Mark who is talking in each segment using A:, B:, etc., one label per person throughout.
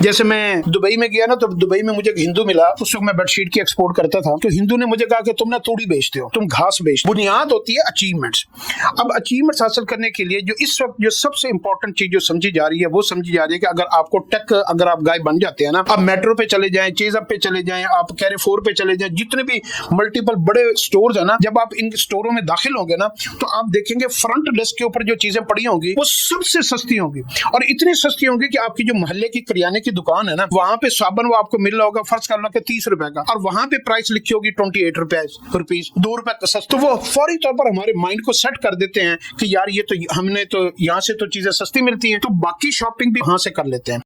A: जैसे मैं दुबई में गया ना, तो दुबई में मुझे एक हिंदू मिला, उस वक्त मैं बेडशीट की एक्सपोर्ट करता था। तो हिंदू ने मुझे कहा कि तुम ना तूड़ी बेचते हो, तुम घास बेचते हो। बुनियाद होती है अचीवमेंट्स। अब अचीवमेंट्स हासिल करने के लिए जो इस वक्त जो सबसे इंपॉर्टेंट चीज जो समझी जा रही है, वो समझी जा रही है कि अगर आपको टेक, अगर आप गाय बन जाते हैं ना, आप मेट्रो पे चले जाएं, चेज़अप पे चले जाएं, आप कैरेफोर पे चले जाएं, जितने भी मल्टीपल बड़े स्टोर्स है ना, जब आप इन स्टोरों में दाखिल होंगे ना, तो आप देखेंगे फ्रंट डेस्क के ऊपर जो चीजें पड़ी होंगी वो सबसे सस्ती होंगी, और इतनी सस्ती होंगी कि आपकी जो मोहल्ले की करियाने की दुकान है ना, वहां पे साबुन वो आपको मिल रहा होगा फर्ज कर लो कि 30 रुपए का, और वहां पे प्राइस लिखी होगी 28 रुपीज, 2 रुपए का सस्ता। तो वो फौरी तौर पर हमारे माइंड को सेट कर देते हैं कि यार ये तो हमने तो यहाँ से तो चीजें सस्ती मिलती हैं, तो बाकी शॉपिंग भी वहां से कर लेते हैं।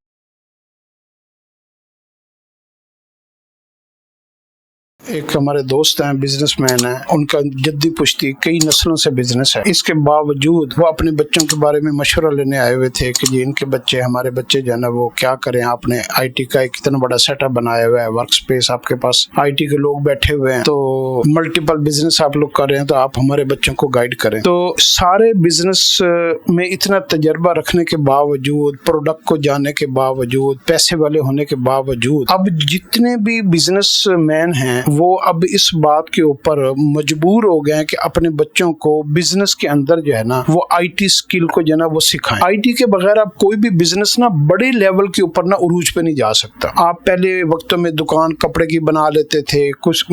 A: एक हमारे दोस्त हैं, बिजनेसमैन हैं, उनका जद्दी पुश्ती कई नस्लों से बिजनेस है। इसके बावजूद वो अपने बच्चों के बारे में मशवरा लेने आए हुए थे कि जी इनके बच्चे, हमारे बच्चे जो है ना वो क्या करें। आपने आईटी का एक इतना बड़ा सेटअप बनाया हुआ है, वर्क स्पेस आपके पास, आईटी के लोग बैठे हुए हैं, तो मल्टीपल बिजनेस आप लोग कर रहे हैं, तो आप हमारे बच्चों को गाइड करें। तो सारे बिजनेस में इतना तजर्बा रखने के बावजूद, प्रोडक्ट को जानने के बावजूद, पैसे वाले होने के बावजूद, अब जितने भी बिजनेस मैन हैं वो अब इस बात के ऊपर मजबूर हो गए हैं कि अपने बच्चों को बिजनेस के अंदर जो है ना वो आईटी स्किल को जो है ना वो सिखाएं। आईटी के बगैर आप कोई भी बिजनेस ना बड़े लेवल के ऊपर ना उरूज पे नहीं जा सकता। आप पहले वक्तों में दुकान कपड़े की बना लेते थे, कुछ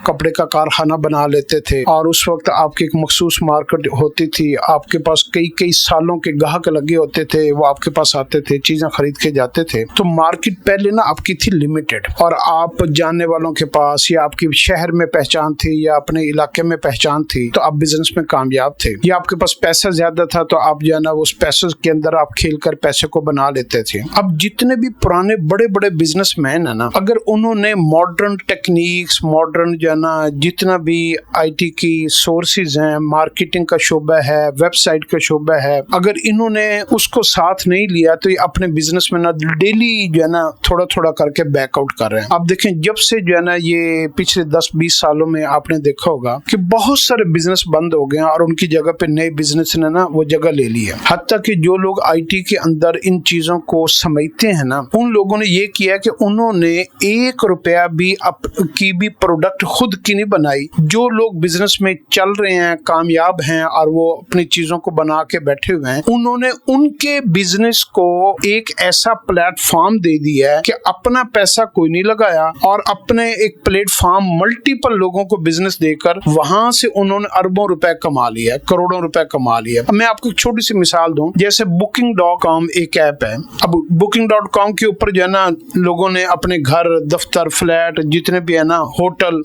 A: कपड़े का कारखाना बना लेते थे, और उस वक्त आपकी एक मखसूस मार्केट होती थी, आपके पास कई कई सालों के ग्राहक लगे होते थे, वो आपके पास आते थे, चीजें खरीद के जाते थे। तो मार्केट पहले ना आपकी थी लिमिटेड, और आप जानने वालों के पास या आपकी शहर में पहचान थी या अपने इलाके में पहचान थी, तो आप बिजनेस में कामयाब थे, या आपके पास पैसा ज्यादा था तो आप जो है ना उस पैसे के अंदर आप खेल कर पैसे को बना लेते थे। अब जितने भी पुराने बड़े बड़े बिजनेसमैन है ना, अगर उन्होंने मॉडर्न टेक्निक्स, मॉडर्न जो है ना जितना भी आईटी की सोर्सेज हैं, मार्केटिंग का शोबा है, वेबसाइट का शोबा है, अगर इन्होंने उसको साथ नहीं लिया तो ये अपने बिजनेस में ना डेली जो है ना थोड़ा थोड़ा करके बैकआउट कर रहे हैं। आप देखें जब से जो है ना ये पिछले 10-20 सालों में आपने देखा होगा कि बहुत सारे बिजनेस बंद हो गए हैं और उनकी जगह पे नए बिजनेस ने ना वो जगह ले ली है। हत्ता कि जो लोग आईटी के अंदर इन चीजों को समझते हैं ना, उन लोगों ने ये किया कि उन्होंने 1 रुपया भी की भी प्रोडक्ट खुद की नहीं बनाई। जो लोग बिजनेस में चल रहे हैं, कामयाब हैं और वो अपनी चीजों को बना के बैठे हुए हैं, उन्होंने उनके बिजनेस को एक ऐसा प्लेटफॉर्म दे दिया है कि अपना पैसा कोई नहीं लगाया और अपने एक प्लेटफॉर्म मल्टीपल लोगों को बिजनेस देकर वहां से उन्होंने अरबों रुपए कमा लिया, करोड़ों रुपए कमा लिया। अब मैं आपको एक छोटी सी मिसाल दूं, जैसे Booking.com एक ऐप है। अब Booking.com के ऊपर जो है ना लोगों ने अपने घर, दफ्तर, फ्लैट, जितने भी है ना होटल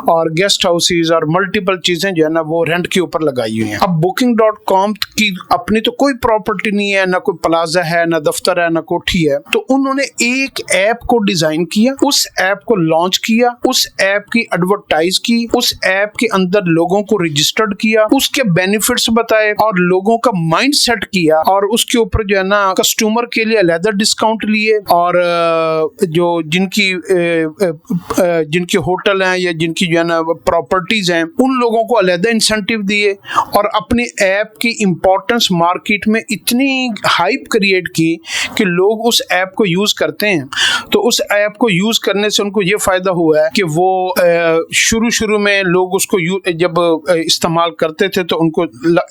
A: और गेस्ट हाउसेज और मल्टीपल चीजें जो है ना वो रेंट के ऊपर लगाई हुई हैं। अब Booking.com की अपनी तो कोई प्रॉपर्टी नहीं है, ना कोई प्लाजा है, ना दफ्तर है, ना कोठी है, तो उन्होंने एक ऐप को डिजाइन किया, उस ऐप को लॉन्च किया, उस ऐप की एडवर्टाइज की, उस ऐप के अंदर लोगों को रजिस्टर्ड किया, उसके बेनिफिट्स बताए और लोगों का माइंड सेट किया, और उसके ऊपर जो है ना कस्टमर के लिए अलग डिस्काउंट लिए, और जो जिनकी होटल हैं या जिनकी जो है ना प्रॉपर्टीज हैं उन लोगों को अलग इंसेंटिव दिए, और अपने ऐप की इंपॉर्टेंस मार्केट में इतनी हाइप क्रिएट की कि लोग उस ऐप को यूज करते हैं। तो उस ऐप को यूज करने से उनको ये फायदा हुआ है कि वो शुरू में लोग उसको जब इस्तेमाल करते थे तो उनको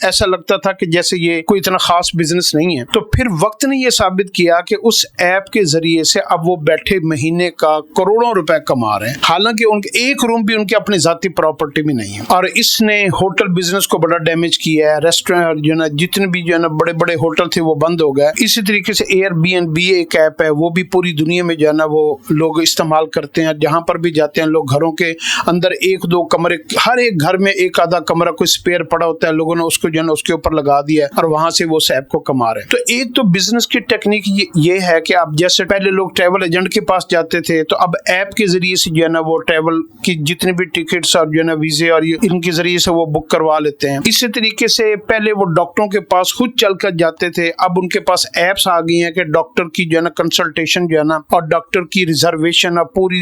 A: ऐसा लगता था कि जैसे ये कोई इतना खास बिजनेस नहीं है। तो फिर वक्त ने ये साबित किया कि उस ऐप के जरिए से अब वो बैठे महीने का करोड़ों रुपए कमा रहे हैं, हालांकि उनके एक रूम भी उनके अपनी जाती प्रॉपर्टी में नहीं है। और इसने होटल बिजनेस को बड़ा डैमेज किया है। रेस्टोरेंट जो ना जितने भी जो है ना बड़े बड़े होटल थे वो बंद हो गए। इसी तरीके से Airbnb एक ऐप है, वो भी पूरी दुनिया में जो है ना वो लोग इस्तेमाल करते हैं। जहां पर भी जाते हैं लोग, घरों के अंदर 1-2 कमरे, हर एक घर में एक आधा कमरा कोई स्पेयर पड़ा होता है, लोगों ने उसको जो है ना उसके ऊपर लगा दिया और वहां से वो उस ऐप को कमा रहे हैं। तो एक तो बिजनेस की टेक्निक ये है कि आप जैसे पहले लोग ट्रैवल एजेंट के पास जाते थे, तो अब ऐप के जरिए से जो है ना वो ट्रैवल की जितनी भी टिकट्स और जो है ना वीजे और इनके जरिए से वो बुक करवा लेते हैं। इसी तरीके से पहले वो डॉक्टरों के पास खुद चलकर जाते थे, अब उनके पास ऐप्स आ गई हैं कि डॉक्टर की जो है ना कंसल्टेशन जो है ना और डॉक्टर की रिजर्वेशन, पूरी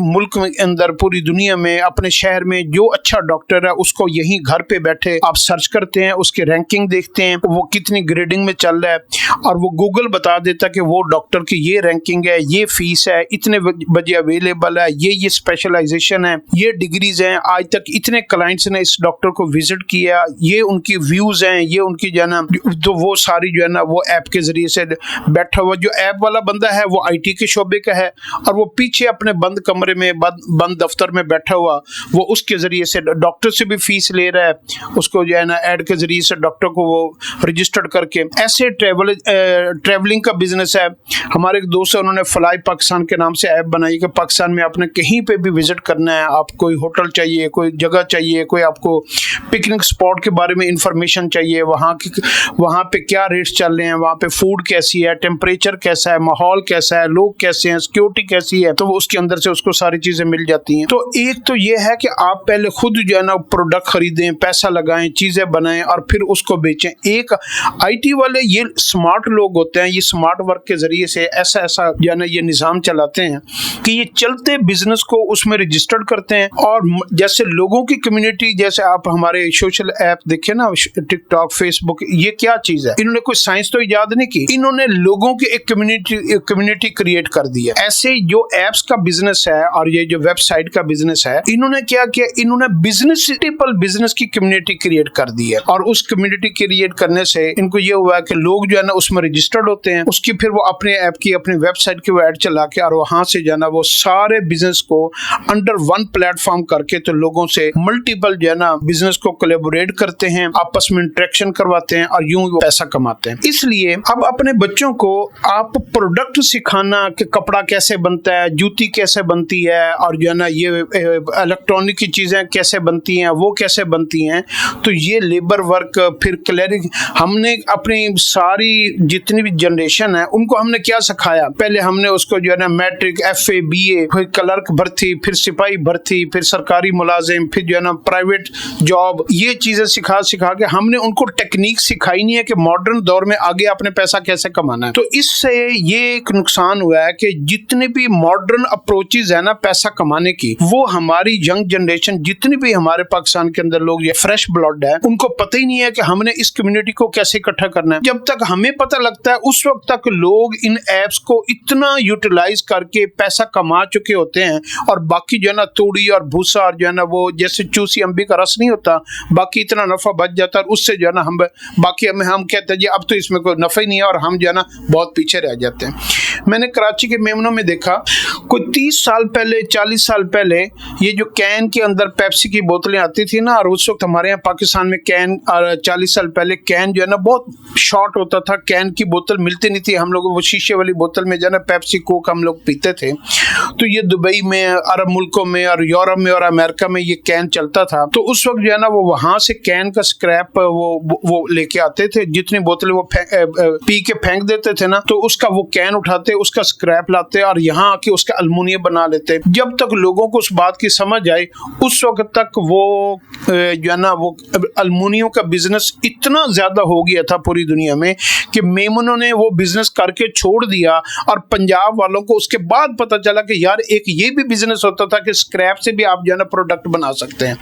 A: मुल्क के अंदर, पूरी दुनिया में, अपने शहर में जो अच्छा डॉक्टर है उसको यहीं घर पे बैठे आप सर्च करते हैं, उसके रैंकिंग देखते हैं वो कितनी ग्रेडिंग में चल रहा है, और वो गूगल बता देता कि वो डॉक्टर की ये रैंकिंग है, ये फीस है, इतने बजे अवेलेबल है, ये स्पेशलाइजेशन है, ये डिग्रीज हैं, आज तक इतने क्लाइंट्स ने इस डॉक्टर को विजिट किया, ये उनकी व्यूज हैं, ये उनकी जो है ना, तो वो सारी जो है ना वो ऐप के जरिए से बैठा हुआ, जो ऐप वाला बंदा है वो आईटी के शोबे का है और वो पीछे अपने बंद कमरे में, बंद दफ्तर में बैठा हुआ, वो उसके जरिए से डॉक्टर से भी फीस ले रहा है, उसको जो है ना ऐड के जरिए से डॉक्टर को वो रजिस्टर्ड करके। ऐसे ट्रेवलिंग का बिजनेस है। हमारे एक दोस्त है, उन्होंने फ्लाई पाकिस्तान के नाम से ऐप बनाई कि पाकिस्तान में आपने कहीं पे भी विजिट करना है, आप कोई होटल चाहिए, कोई जगह चाहिए, कोई आपको पिकनिक स्पॉट के बारे में इंफॉर्मेशन चाहिए, वहाँ पे क्या रेट्स चल रहे हैं, वहाँ पे फूड कैसी है, टेम्परेचर कैसा है, माहौल कैसा है, लोग कैसे हैं, सिक्योरिटी कैसी है, तो वो उसके अंदर से उसको सारी चीजें मिल जाती हैं। तो एक तो ये है कि आप पहले खुद जो है ना प्रोडक्ट खरीदें, पैसा लगाएं, चीजें बनाएं और फिर उसको बेचें। एक आईटी वाले ये स्मार्ट लोग होते हैं, ये स्मार्ट वर्क के जरिए से ऐसा जो है ना ये निज़ाम चलाते हैं कि ये चलते बिजनेस को उसमें रजिस्टर्ड करते हैं। और जैसे लोगों की कम्युनिटी, जैसे आप हमारे सोशल ऐप देखे ना, टिकटॉक, फेसबुक, ये क्या चीज है, इन्होंने कोई साइंस तो इजाद नहीं की, इन्होंने लोगों की एक कम्युनिटी क्रिएट कर दी है। ऐसे जो एप्स का बिजनेस है और ये जो वेबसाइट का बिजनेस है, इन्होंने क्या किया, इन्होंने बिजनेस की कम्युनिटी क्रिएट कर दी है और उस कम्युनिटी क्रिएट करने से इनको ये हुआ कि लोग जो है ना उसमें रजिस्टर्ड होते हैं, उसकी फिर वो अपने ऐप की, अपनी वेबसाइट की वो ऐड चला के और वहां से जो है ना वो सारे बिजनेस को अंडर वन प्लेटफॉर्म करके तो लोगों से मल्टीपल जो है ना बिजनेस को कोलैबोरेट करते हैं, आपस में इंटरेक्शन करवाते हैं और यूं वो पैसा कमाते हैं। इसलिए अब अपने बच्चों को आप प्रोडक्ट सिखाना कि कपड़ा कैसे बनता है, जूती कैसे बनती है और जो है ना ये इलेक्ट्रॉनिक की चीजें कैसे बनती हैं, वो कैसे बनती हैं, तो ये लेबर वर्क, फिर क्लैरिक, हमने अपनी सारी जितनी भी जनरेशन है उनको हमने क्या सिखाया, पहले हमने उसको जो है ना मैट्रिक, FA, BA, फिर क्लर्क भर्ती, फिर सिपाही भर्ती, फिर सरकारी मुलाजिम, फिर जो है ना प्राइवेट जॉब, ये चीजें सिखा के हमने उनको टेक्निक सिखाई नहीं है कि मॉडर्न दौर में आगे आपने पैसा कैसे कमाना है। तो इससे ये एक नुकसान हुआ है कि जितने भी मॉडर्न अप्रोचेज है ना पैसा कमाने की, वो हमारी यंग जनरेशन, जितनी भी हमारे पाकिस्तान के अंदर लोग ये फ्रेश ब्लड है, उनको पता ही नहीं है कि हमने इस कम्युनिटी को कैसे इकट्ठा करना है। जब तक हमें पता लगता है उस वक्त तक लोग इन एप्स को इतना यूटिलाइज करके पैसा कमा चुके होते हैं और बाकी जो है ना तूड़ी और भूसा और जो है ना वो जैसे चूसी अम्बी का रस नहीं होता, बाकी इतना नफा बच जाता है, उससे जो है ना हम कहते हैं जी अब तो इसमें कोई नफा ही नहीं है और हम जो है ना बहुत पीछे रह जाते हैं। मैंने कराची के मेमनों में देखा, कोई 30 साल पहले, 40 साल पहले ये जो कैन के अंदर पेप्सी की बोतलें आती थी ना, और उस वक्त हमारे यहाँ पाकिस्तान में कैन, 40 साल पहले कैन जो है ना बहुत शॉर्ट होता था, कैन की बोतल मिलती नहीं थी, हम लोग वो शीशे वाली बोतल में जो है ना पेप्सी कोक हम लोग पीते थे। तो ये दुबई में, अरब मुल्कों में और यूरोप में और अमेरिका में ये कैन चलता था। तो उस वक्त जो है ना वो वहां से कैन का स्क्रैप वो लेके आते थे, जितनी बोतलें वो पी के फेंक देते थे ना, तो उसका वो कैन उठाते, उसका स्क्रैप लाते और यहाँ आके उसका अल्मुनियम बना लेते। जब तक लोगों को उस बात की समझ आई, उस वक्त तक वो जो है ना वो अल्मुनियम का बिजनेस इतना ज्यादा हो गया था पूरी दुनिया में कि मेमनों ने वो बिजनेस करके छोड़ दिया और पंजाब वालों को उसके बाद पता चला कि यार एक ये भी बिजनेस होता था कि स्क्रैप से भी आप जो है ना प्रोडक्ट बना सकते हैं।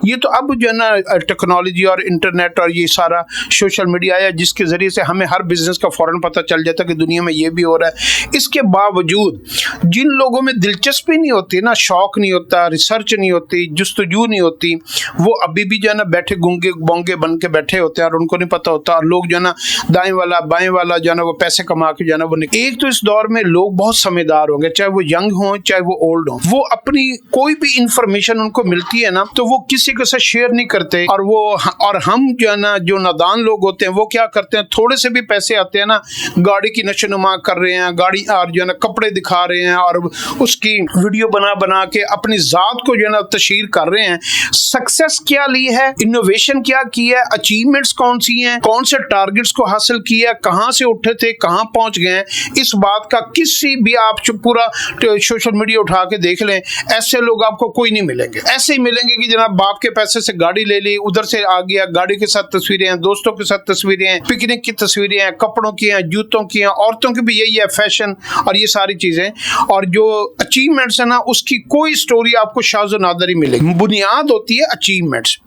A: ये तो अब जो है ना टेक्नोलॉजी और इंटरनेट और ये सारा सोशल मीडिया आया जिसके जरिए से हमें हर बिजनेस का फौरन पता चल जाता कि दुनिया में ये भी हो रहा है। इसके बावजूद जिन लोगों में दिलचस्पी नहीं होती ना, शौक नहीं होता, रिसर्च नहीं होती, जुस्तजू नहीं होती, वो अभी भी जो है ना बैठे गूंगे बोंगे बन के बैठे होते हैं और उनको नहीं पता होता। और लोग जो है ना दाएं वाला बाएं वाला जो है ना वो पैसे कमा के जो है ना वो एक तो इस दौर में लोग बहुत समझदार होंगे, चाहे वो यंग हो चाहे वो ओल्ड हो, वो अपनी कोई भी इंफॉर्मेशन उनको मिलती है ना तो वो किसी के साथ शेयर नहीं करते। और हम जो है ना जो नादान लोग होते हैं वो क्या करते हैं, थोड़े से भी पैसे आते हैं ना, गाड़ी की नशोनुमा कर रहे हैं, गाड़ी और जो है ना कपड़े दिखा रहे हैं और उसकी वीडियो बना के अपनी जात को जो है ना तशहीर कर रहे हैं। सक्सेस क्या ली है, इनोवेशन क्या की है, अचीवमेंट्स कौन सी हैं, कौन से टारगेट्स को हासिल किया, कहां से उठे थे कहां पहुंच गए, इस बात का किसी भी आप पूरा सोशल मीडिया उठा के देख लें, ऐसे लोग आपको कोई नहीं मिलेंगे। ऐसे ही मिलेंगे कि जनाब बाप के पैसे से गाड़ी ले ली, उधर से आ गया, गाड़ी के साथ तस्वीरें हैं, दोस्तों के साथ तस्वीरें हैं, पिकनिक की तस्वीरें हैं, कपड़ों की हैं, जूतों की हैं, औरतों की भी यही है, फैशन और ये सारी चीजें। और जो अचीवमेंट्स है ना, उसकी कोई स्टोरी आपको शाज़ो नादर ही मिलेगी। बुनियाद होती है अचीवमेंट्स।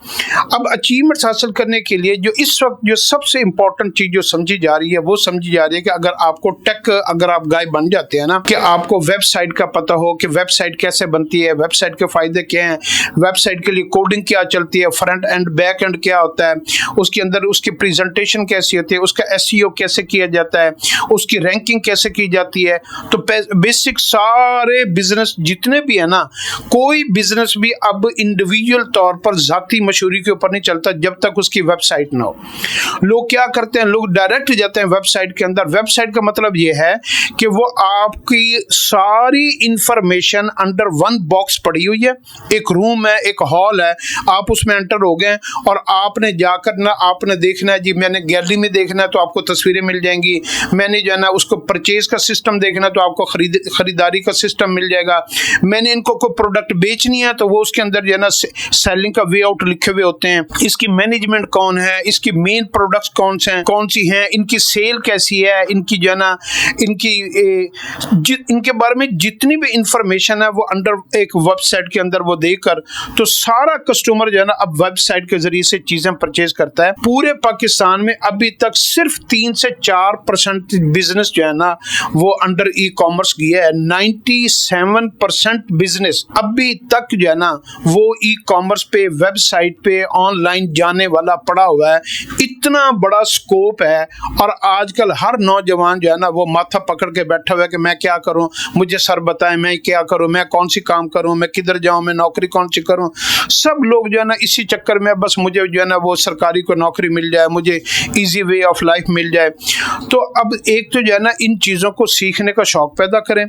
A: अब अचीवमेंट्स हासिल करने के लिए जो इस वक्त जो सबसे इंपॉर्टेंट चीज जो समझी जा रही है, वो समझी जा रही है कि अगर आपको टेक, अगर आप गाय बन जाते हैं ना, कि आपको वेबसाइट का पता हो कि वेबसाइट कैसे बनती है, वेबसाइट के फायदे क्या हैं, वेबसाइट के लिए कोडिंग क्या चलती है, फ्रंट एंड बैक एंड क्या होता है, उसके अंदर उसकी प्रेजेंटेशन कैसी होती है, उसका एसईओ कैसे किया जाता है, उसकी रैंकिंग कैसे की जाती है। तो बेसिक सारे बिजनेस जितने भी है ना, कोई बिजनेस भी अब इंडिविजुअल तौर पर जाती मशहूरी के ऊपर नहीं चलता जब तक उसकी वेबसाइट ना हो। लोग क्या करते हैं, लोग डायरेक्ट जाते हैं वेबसाइट के अंदर। वेबसाइट का मतलब ये है कि वो आपकी सारी इंफॉर्मेशन अंडर वन बॉक्स पड़ी हुई है, एक रूम है, एक हॉल है, आप उसमें एंटर हो गए और आपने जाकर ना, आपने देखना है जी, मैंने गैलरी में देखना है तो आपको तस्वीरें मिल जाएंगी, मैंने जो है ना उसको परचेज का सिस्टम देखना है तो आपको खरीदारी का सिस्टम मिल जाएगा, मैंने इनको कोई प्रोडक्ट बेचनी है तो वो उसके अंदर जो है ना सेलिंग का वे आउट लिखे हुए होते हैं, इसकी मैनेजमेंट कौन है, इसकी मेन प्रोडक्ट्स कौन से हैं, कौन सी हैं, इनकी सेल कैसी है, इनकी जो है ना इनके बारे में जितनी भी इंफॉर्मेशन है वो अंडर एक वेबसाइट के अंदर वो देकर, तो सारा कस्टमर जो है ना अब वेबसाइट के जरिए से चीजें परचेज करता है। पूरे पाकिस्तान में अभी तक सिर्फ 3 से 4% बिजनेस जो है ना वो अंडर ई कॉमर्स किया है। 97% बिजनेस अभी तक जो है ना वो ई कॉमर्स पे, वेबसाइट पे, ऑनलाइन जाने वाला पड़ा हुआ है। इतना बड़ा स्कोप है और आजकल हर नौजवान जो है ना वो माथा पकड़ के बैठा हुआ है कि मैं क्या करूं, मुझे सर बताएं मैं क्या करूं, मैं कौन सी काम करूं, मैं किधर जाऊं, मैं नौकरी कौन सी करूं। सब लोग जो है ना इसी चक्कर में, बस मुझे जो है ना वो सरकारी को नौकरी मिल जाए, मुझे इजी वे ऑफ लाइफ मिल जाए। तो अब एक तो जो है ना इन चीज़ों को सीखने का शौक पैदा करें।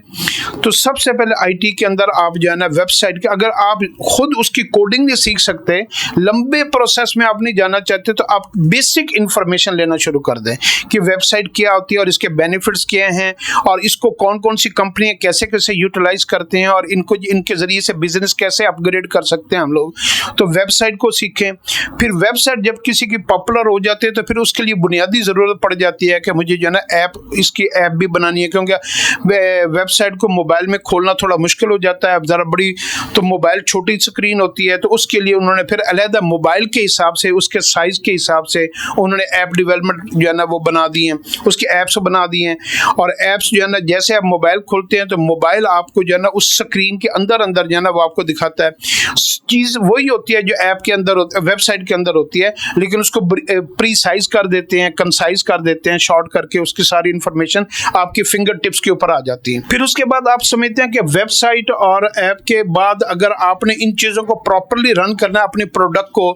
A: तो सबसे पहले आईटी के अंदर आप जो है ना वेबसाइट के, अगर आप खुद उसकी कोडिंग नहीं सीख सकते, लंबे प्रोसेस में आप नहीं जाना चाहते, तो आप बेसिक इंफॉर्मेशन लेना शुरू कर दें कि वेबसाइट क्या होती है और इसके बेनिफिट्स क्या हैं और इसको कौन कौन सी कंपनियां कैसे कैसे यूटिलाइज करते हैं और इनको इनके जरिए से बिजनेस कैसे अपग्रेड कर सकते हैं हम लोग। तो वेबसाइट को सीखें। फिर वेबसाइट जब किसी की पॉपुलर हो जाती है तो फिर उसके लिए बुनियादी ज़रूरत पड़ जाती है कि मुझे जो है ना इसकी ऐप भी बनानी है, क्योंकि वेबसाइट को मोबाइल में खोलना थोड़ा मुश्किल हो जाता है, ज़रा बड़ी, तो मोबाइल छोटी स्क्रीन होती है, तो उसके लिए उन्होंने फिर अलहदा मोबाइल के हिसाब से, उसके साइज़ के हिसाब से उन्होंने ऐप डेवलपमेंट जो है ना वो बना दी हैं, उसकी ऐप्स बना दी हैं। और ऐप्स जो है ना जैसे आप मोबाइल खोलते हैं तो मोबाइल आपको जो है ना उस स्क्रीन के अंदर अंदर जो है ना वो आपको दिखाता है। चीज़ वही होती है जो ऐप के अंदर वेबसाइट के अंदर होती है, लेकिन उसको प्री साइज कर देते हैं, कंसाइज कर देते हैं, शॉर्ट करके उसकी सारी इंफॉर्मेशन आपके फिंगर टिप्स के ऊपर आ जाती है। फिर उसके बाद आप समझते हैं कि वेबसाइट और ऐप के बाद अगर आपने इन चीज़ों को प्रॉपरली रन करना है, अपने प्रोडक्ट को,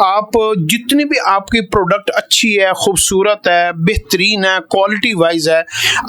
A: आप जितनी भी आपकी प्रोडक्ट अच्छी है, खूबसूरत है, बेहतरीन है, क्वालिटी वाइज है,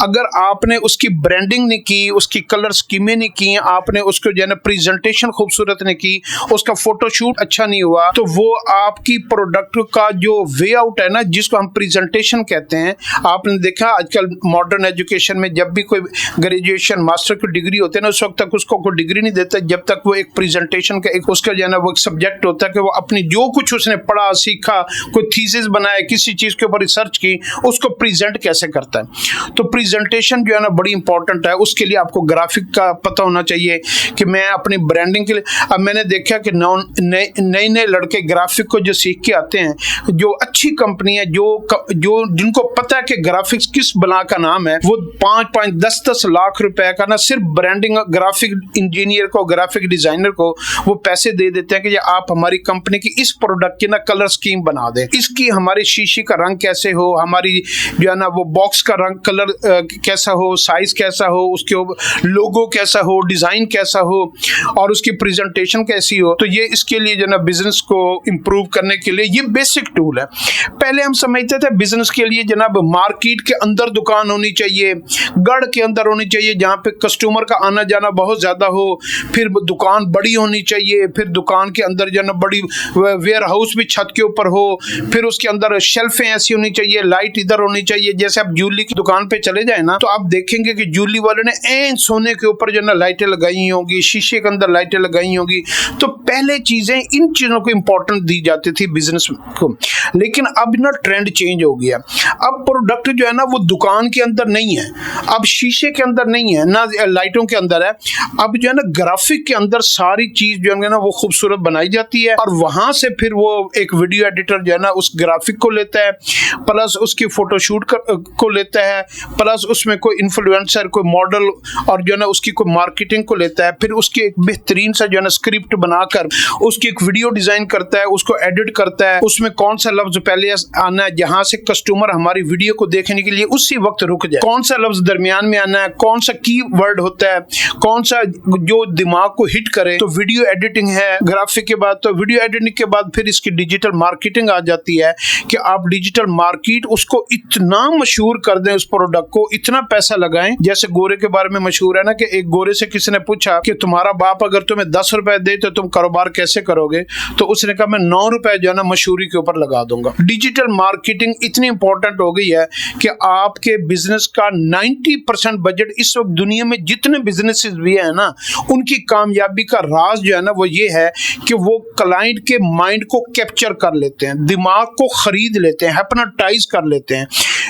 A: अगर आपने उसकी ब्रांडिंग नहीं की, उसकी कलर स्कीमें नहीं की, आपने उसको जो है ना प्रेजेंटेशन खूबसूरत नहीं की, उसका फोटोशूट अच्छा नहीं हुआ, तो वो आपकी प्रोडक्ट का जो वे आउट है ना, जिसको हम प्रेजेंटेशन कहते हैं, आपने देखा आजकल मॉडर्न एजुकेशन में जब भी कोई ग्रेजुएशन मास्टर की डिग्री होती है ना, उस वक्त तक उसको कोई डिग्री नहीं देता जब तक वो एक प्रेजेंटेशन का एक उसका जो है ना वो एक सब्जेक्ट होता है कि वो अपनी जो कुछ उसने पढ़ा सीखा, कोई थीसिस बनाया, किसी चीज़ के ऊपर रिसर्च की, उसको प्रेजेंट कैसे करता है। तो प्रेजेंटेशन जो है ना बड़ी इंपॉर्टेंट है। उसके लिए आपको ग्राफिक का पता होना चाहिए कि मैं अपनी ब्रांडिंग के लिए, अब मैंने देखा कि नए नए लड़के ग्राफिक को जो सीख के आते हैं, जो अच्छी कंपनी है, जो जिनको पता है कि ग्राफिक्स किस बला का नाम है, वो 5-5, 10-10 लाख रुपए का ना सिर्फ ब्रांडिंग, ग्राफिक इंजीनियर को, ग्राफिक डिजाइनर को वो पैसे दे देते हैं कि आप हमारी कंपनी की इस प्रोडक्ट की ना कलर स्कीम बना दें, इसकी हमारी शीशी का रंग कैसे हो, हमारी जो है ना वो बॉक्स का रंग कलर कैसा हो, साइज कैसा हो, उसके लोगो कैसा हो, डिजाइन कैसा हो और उसकी प्रेजेंटेशन कैसी हो। तो ये इसके लिए जो ना बिजनेस को इम्प्रूव करने के लिए ये बेसिक टूल है। पहले हम समझते थे बिजनेस के लिए जनाब मार्केट के अंदर दुकान होनी चाहिए, गढ़ के अंदर होनी चाहिए जहाँ पे कस्टमर का आना जाना बहुत ज़्यादा हो, फिर दुकान बड़ी होनी चाहिए, फिर दुकान के अंदर जो ना बड़ी वेयर हाउस भी छत के ऊपर हो, फिर उसके अंदर शेल्फें ऐसी होनी चाहिए, लाइट इधर होनी चाहिए। जैसे आप ज्वेलरी की दुकान पे चले जाए ना तो आप देखेंगे कि ज्वेलरी वाले ने सोने के ऊपर जो ना लाइटें लगाई होंगी, शीशे के अंदर लाइटें लगाई होंगी। तो पहले चीजें इन चीजों को इंपॉर्टेंट दी जाती थी बिजनेस को, लेकिन अब ना ट्रेंड चेंज हो गया। अब प्रोडक्ट जो है ना वो दुकान के अंदर नहीं है, अब शीशे के अंदर नहीं है, ना लाइटों के अंदर है। अब जो है ना ग्राफिक के अंदर सारी चीज जो है ना वो खूबसूरत बनाई जाती है, और वहां से फिर वो एक वीडियो एडिटर जो है ना उस ग्राफिक को लेता है, प्लस उसकी फोटोशूट को लेता है, प्लस उसमें कोई इन्फ्लुएंसर, कोई मॉडल और जो है ना उसकी कोई मार्केटिंग को लेता है। फिर उसकी एक बेहतरीन सा जो है ना स्क्रिप्ट बनाकर उसकी एक वीडियो डिजाइन करता है, उसको एडिट करता है, उसमें कौन सा लफ्ज पहले आना है जहां से कस्टमर हमारी वीडियो को देखने के लिए उसी वक्त रुक जाए, कौन सा लफ्ज दरमियान में आना है, कौन सा की वर्ड होता है, कौन सा जो दिमाग को हिट करे। तो वीडियो एडिटिंग है ग्राफिक के बाद, तो वीडियो एडिटिंग के बाद फिर इसकी डिजिटल मार्केटिंग आ जाती है कि आप डिजिटल मार्केट उसको इतना मशहूर कर दें, उस प्रोडक्ट को इतना पैसा लगाएं। जैसे गोरे के बारे में मशहूर है ना कि एक गोरे से किसी ने पूछा कि तुम्हारा बाप अगर तुम्हें 10 रुपए दे तो तुम कारोबार कैसे करोगे, तो उसने कहा मैं 9 रुपए जो है ना मशहूरी के ऊपर लगा दूंगा। डिजिटल मार्केटिंग इतनी इंपॉर्टेंट हो गई है कि आपके बिजनेस का 90% बजट इस वक्त दुनिया में जितने बिजनेसेस भी है ना उनकी कामयाबी का राज जो है ना वो ये है कि वो क्लाइंट के माइंड को कैप्चर कर लेते हैं, दिमाग को खरीद लेते हैं, हिप्नोटाइज कर लेते हैं।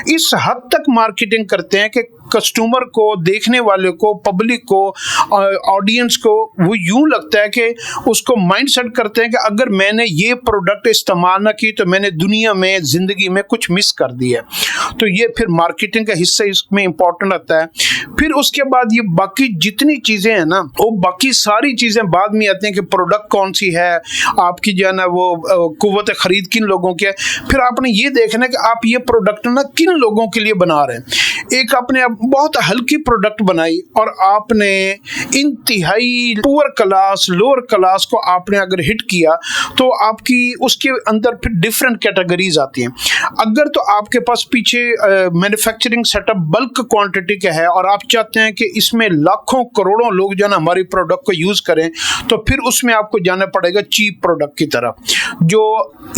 A: इस हद तक मार्केटिंग करते हैं कि कस्टमर को, देखने वाले को, पब्लिक को, ऑडियंस को वो यूं लगता है कि उसको माइंड सेट करते हैं कि अगर मैंने ये प्रोडक्ट इस्तेमाल ना की तो मैंने दुनिया में, जिंदगी में कुछ मिस कर दिया। तो ये फिर मार्केटिंग का हिस्सा इसमें इंपॉर्टेंट आता है। फिर उसके बाद ये बाकी जितनी चीजें हैं ना वो बाकी सारी चीजें बाद में आती हैं कि प्रोडक्ट कौन सी है, आपकी जो है ना वो कुव्वत खरीद किन लोगों की है। फिर आपने ये देखना है कि आप ये प्रोडक्ट ना किन लोगों के लिए बना रहे हैं। एक आपने बहुत हल्की प्रोडक्ट बनाई और आपने इंतहाई पुअर क्लास, लोअर क्लास को आपने अगर हिट किया तो आपकी उसके अंदर फिर डिफरेंट कैटेगरीज आती हैं। अगर तो आपके पास पीछे मैन्युफैक्चरिंग सेटअप बल्क क्वांटिटी का है और आप चाहते हैं कि इसमें लाखों करोड़ों लोग जो है ना हमारी प्रोडक्ट को यूज करें, तो फिर उसमें आपको जाना पड़ेगा चीप प्रोडक्ट की तरफ, जो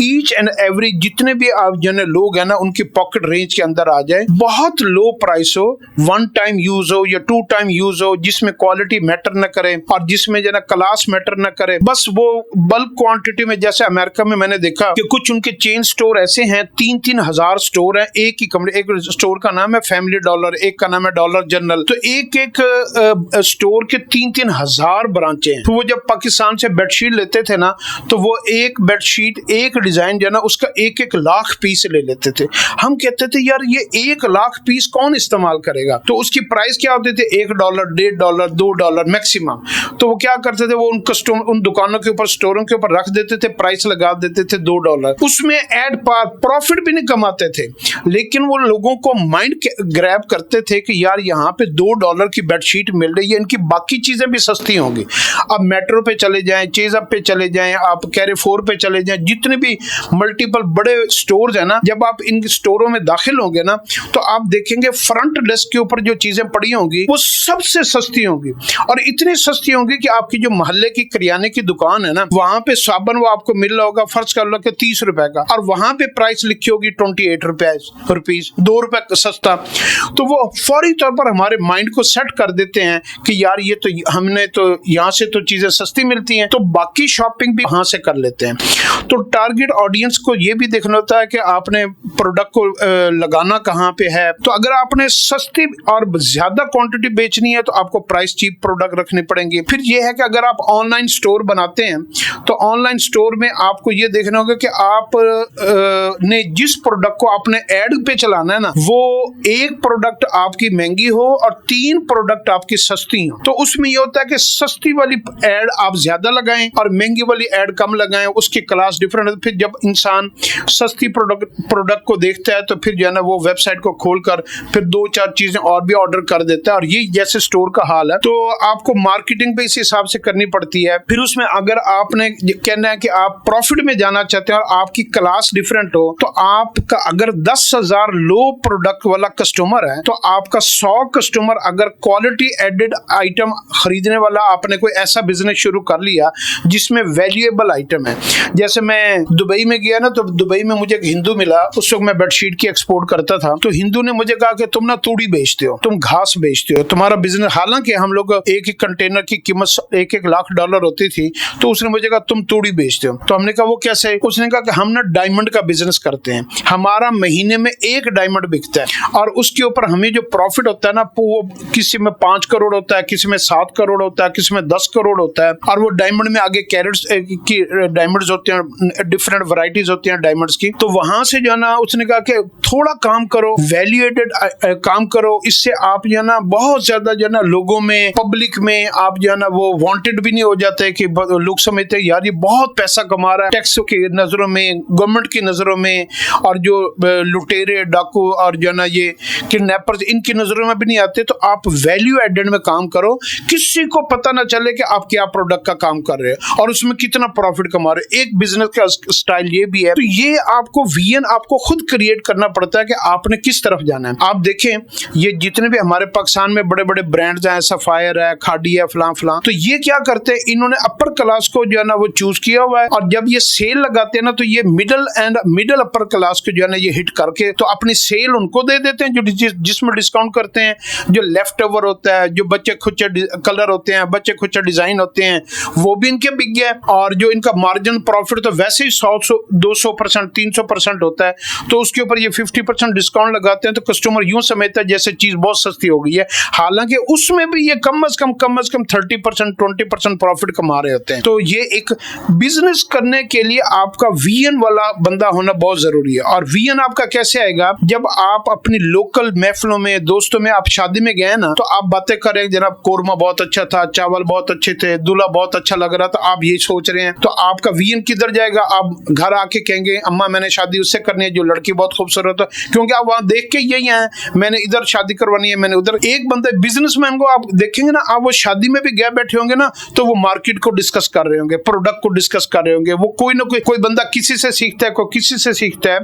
A: ईच एंड एवरी जितने भी आप जो है लोग हैं ना उनकी पॉकेट रेंज के अंदर आ जाए। बहुत लो प्राइस हो, 1 टाइम यूज हो या 2 टाइम यूज हो, जिसमें क्वालिटी मैटर न करे और जिसमें जो है क्लास मैटर न करे। बस वो बल्क क्वांटिटी में, जैसे अमेरिका में मैंने देखा कि कुछ उनके चेन स्टोर ऐसे हैं, 3-3 हजार स्टोर हैं एक ही कमरे। एक स्टोर का नाम है फैमिली डॉलर, एक का नाम है डॉलर जनरल। तो एक स्टोर के 3-3 हजार ब्रांचें हैं। तो वो जब पाकिस्तान से बेडशीट लेते थे ना तो वो एक बेडशीट, एक डिजाइन जो है ना उसका 1-1 लाख पीस ले लेते थे। हम कहते थे यार ये 1 लाख पीस कौन इस्तेमाल करेगा। तो उसकी प्राइस क्या होती थी, $1, $1.5, $2 मैक्सिमम। तो वो क्या करते थे, वो उन दुकानों के ऊपर, स्टोरों के ऊपर रख देते थे, प्राइस लगा देते थे $2। उसमें एड पर प्रॉफिट भी नहीं कमाते थे, लेकिन वो लोगों को माइंड ग्रैब करते थे कि यार यहाँ पे $2 की बेडशीट मिल रही है, इनकी बाकी चीजें भी सस्ती होंगी। अब मेट्रो पे चले जाएं, चेज अप पे चले जाएं, आप कैरेफोर पे चले जाएं, जितने भी मल्टीपल बड़े स्टोर्स हैं ना, जब आप इन स्टोरों में दाखिल होंगे ना तो आप देखेंगे फ्रंट डेस्क के ऊपर जो चीजें पड़ी होंगी वो सबसे सस्ती होंगी, और इतनी सस्ती होंगी कि आपकी जो मोहल्ले की किराने की दुकान है ना वहां पे साबुन वो आपको मिल रहा होगा, फर्ज कर लो कि 30 रुपए का, और वहां पे प्राइस लिखी होगी 28 रुपीज, $2 सस्ता। तो वो फौरी तौर पर हमारे माइंड को सेट कर देते हैं कि यार ये तो हमने तो यहाँ से तो चीजें सस्ती मिलती हैं, तो बाकी शॉपिंग भी वहां से कर लेते हैं। तो टारगेट ऑडियंस को ये भी देखना होता है कि आपने प्रोडक्ट को लगाना कहाँ पे है। तो अगर आपने सस्ती और ज्यादा क्वांटिटी बेचनी है तो आपको प्राइस चीप प्रोडक्ट रखने पड़ेंगे। फिर ये है कि अगर आप ऑनलाइन स्टोर बनाते हैं तो ऑनलाइन स्टोर में आपको ये देखना होगा कि आप ने जिस प्रोडक्ट को आपने ऐड पे चलाना है ना वो एक प्रोडक्ट आपकी महंगी हो और 3 प्रोडक्ट आपकी सस्ती हो। तो उसमें ये होता है कि सस्ती वाली ऐड आप ज्यादा लगाएं और महंगी वाली ऐड कम लगाएं, उसकी क्लास डिफरेंट है। फिर जब इंसान सस्ती प्रोडक्ट को देखता है तो फिर जो है ना वो वेबसाइट को खोलकर फिर 2-4 चीजें और भी ऑर्डर कर देता है, और ये जैसे स्टोर का हाल है। तो आपको मार्केटिंग पे इस हिसाब से करनी पड़ती है। फिर उसमें अगर आपने कहना है कि आप प्रॉफिट में जाना चाहते हैं और आपकी क्लास डिफरेंट हो, तो आपका अगर 10,000 लो प्रोडक्ट वाला कस्टमर है तो आपका 100 कस्टमर अगर क्वालिटी एडेड आइटम खरीदने वाला, आपने कोई ऐसा बिजनेस शुरू कर लिया जिसमें वैल्यूएबल आइटम है। जैसे मैं दुबई में गया ना तो दुबई में मुझे एक हिंदू मिला, उस वक्त मैं बेडशीट की एक्सपोर्ट सपोर्ट करता था, तो हिंदू ने मुझे कहा कि तुम ना तूड़ी बेचते हो, तुम घास बेचते हो, तुम्हारा बिजनेस, हालांकि हम लोग एक एक कंटेनर की कीमत $1-1 लाख होती थी, तो उसने मुझे कहा तुम तूड़ी बेचते हो। तो हमने कहा वो कैसे? उसने कहा कि हम ना डायमंड का बिजनेस करते हैं, हमारा महीने में 1 डायमंड बिकता है और उसके ऊपर हमें जो प्रॉफिट होता है ना, वो किसी में 5 करोड़ होता है, किसी में 7 करोड़ होता है, किसी में 10 करोड़ होता है। और वो डायमंड में आगे कैरेट्स की डायमंड्स होते हैं, डिफरेंट वैरायटीज होती हैं डायमंड्स की। तो वहां से जो है ना उसने कहा कि थोड़ा काम करो, वैल्यू एडेड काम करो, इससे आप जो है ना बहुत ज्यादा जो है ना लोगों में, पब्लिक में आप जो है ना वो वांटेड भी नहीं हो जाते कि लोग समझते हैं यार ये बहुत पैसा कमा रहा है, टैक्स की नजरों में, गवर्नमेंट की नजरों में, और जो लुटेरे, डाकू और जो है ना ये किडनैपर्स, इनकी नजरों में भी नहीं आते। तो आप वैल्यू एडेड में काम करो, किसी को पता ना चले कि आप क्या प्रोडक्ट का काम कर रहे हो और उसमें कितना प्रॉफिट कमा रहे हो। एक बिजनेस का स्टाइल ये भी है। तो ये आपको विजन आपको खुद क्रिएट करना पड़ता है कि आपने किस तरफ जाना है। आप देखें ये जितने भी हमारे पाकिस्तान में बड़े बड़े ब्रांड्स हैं, सफायर है, खाड़ी है, फलां फलां, तो ये क्या करते हैं, इन्होंने अपर क्लास को जो है ना वो चूज किया हुआ है, और जब ये सेल लगाते हैं ना तो ये मिडिल अपर क्लास को जो है ना ये हिट करके तो अपनी सेल उनको दे देते हैं जो जिसमें डिस्काउंट करते हैं। जो लेफ्ट ओवर होता है, जो बच्चे खुच्चे कलर होते हैं, बच्चे खुच्चे डिजाइन होते हैं, वो भी इनके बिक गया। और जो इनका मार्जिन प्रॉफिट तो वैसे ही 100-200%, 300% होता है, तो उसके ऊपर ये 50% डिस्काउंट लगाते हैं, तो कस्टमर यूं समझता है जैसे चीज बहुत सस्ती हो गई है, हालांकि उसमें भी ये कम से कम 30%, 20% प्रॉफिट कमा रहे होते हैं। तो ये एक बिजनेस करने के लिए आपका विजन वाला बंदा होना बहुत जरूरी है। और विजन आपका कैसे आएगा? जब आप अपनी लोकल महफिलों में, दोस्तों में, आप शादी में गए ना, तो आप बातें कर रहे हैं, जनाब कोरमा बहुत अच्छा था, चावल बहुत अच्छे थे, दूल्हा बहुत अच्छा लग रहा था, आप ये सोच रहे हैं, तो आपका विजन किधर जाएगा? आप घर आके कहेंगे अम्मा मैंने शादी उससे करनी है जो लड़की बहुत खूबसूरत है, क्योंकि आप वहां देख के यही है, मैंने इधर शादी करवानी है, मैंने उधर। एक बंदे बिजनेसमैन को आप देखेंगे ना, आप वो शादी में भी गए बैठे होंगे ना, तो वो मार्केट को डिस्कस कर रहे होंगे, प्रोडक्ट को डिस्कस कर रहे होंगे, वो कोई ना कोई बंदा किसी से सीखता है, कोई किसी से सीखता है।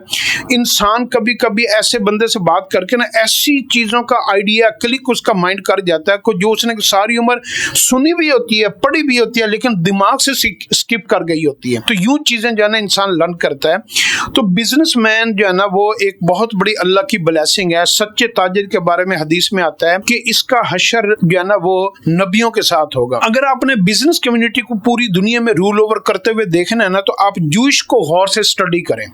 A: इंसान कभी कभी ऐसे बंदे से बात करके ना ऐसी चीजों का आइडिया क्लिक उसका माइंड कर जाता है को जो उसने सारी उम्र सुनी भी होती है, पढ़ी भी होती है, लेकिन दिमाग से स्किप कर गई होती है। तो यूं चीजें जो है ना इंसान लर्न करता है। तो बिजनेसमैन जो है ना वो एक बहुत बड़ी अल्लाह की ब्लेसिंग है। सच्चे ताजिर के बारे में हदीस में आता है कि इसका हशर जो है ना वो नबियों के साथ होगा। अगर आपने बिजनेस कम्युनिटी को पूरी दुनिया में रूल ओवर करते हुए देखना है ना, तो आप जूइश को गौर से स्टडी करें।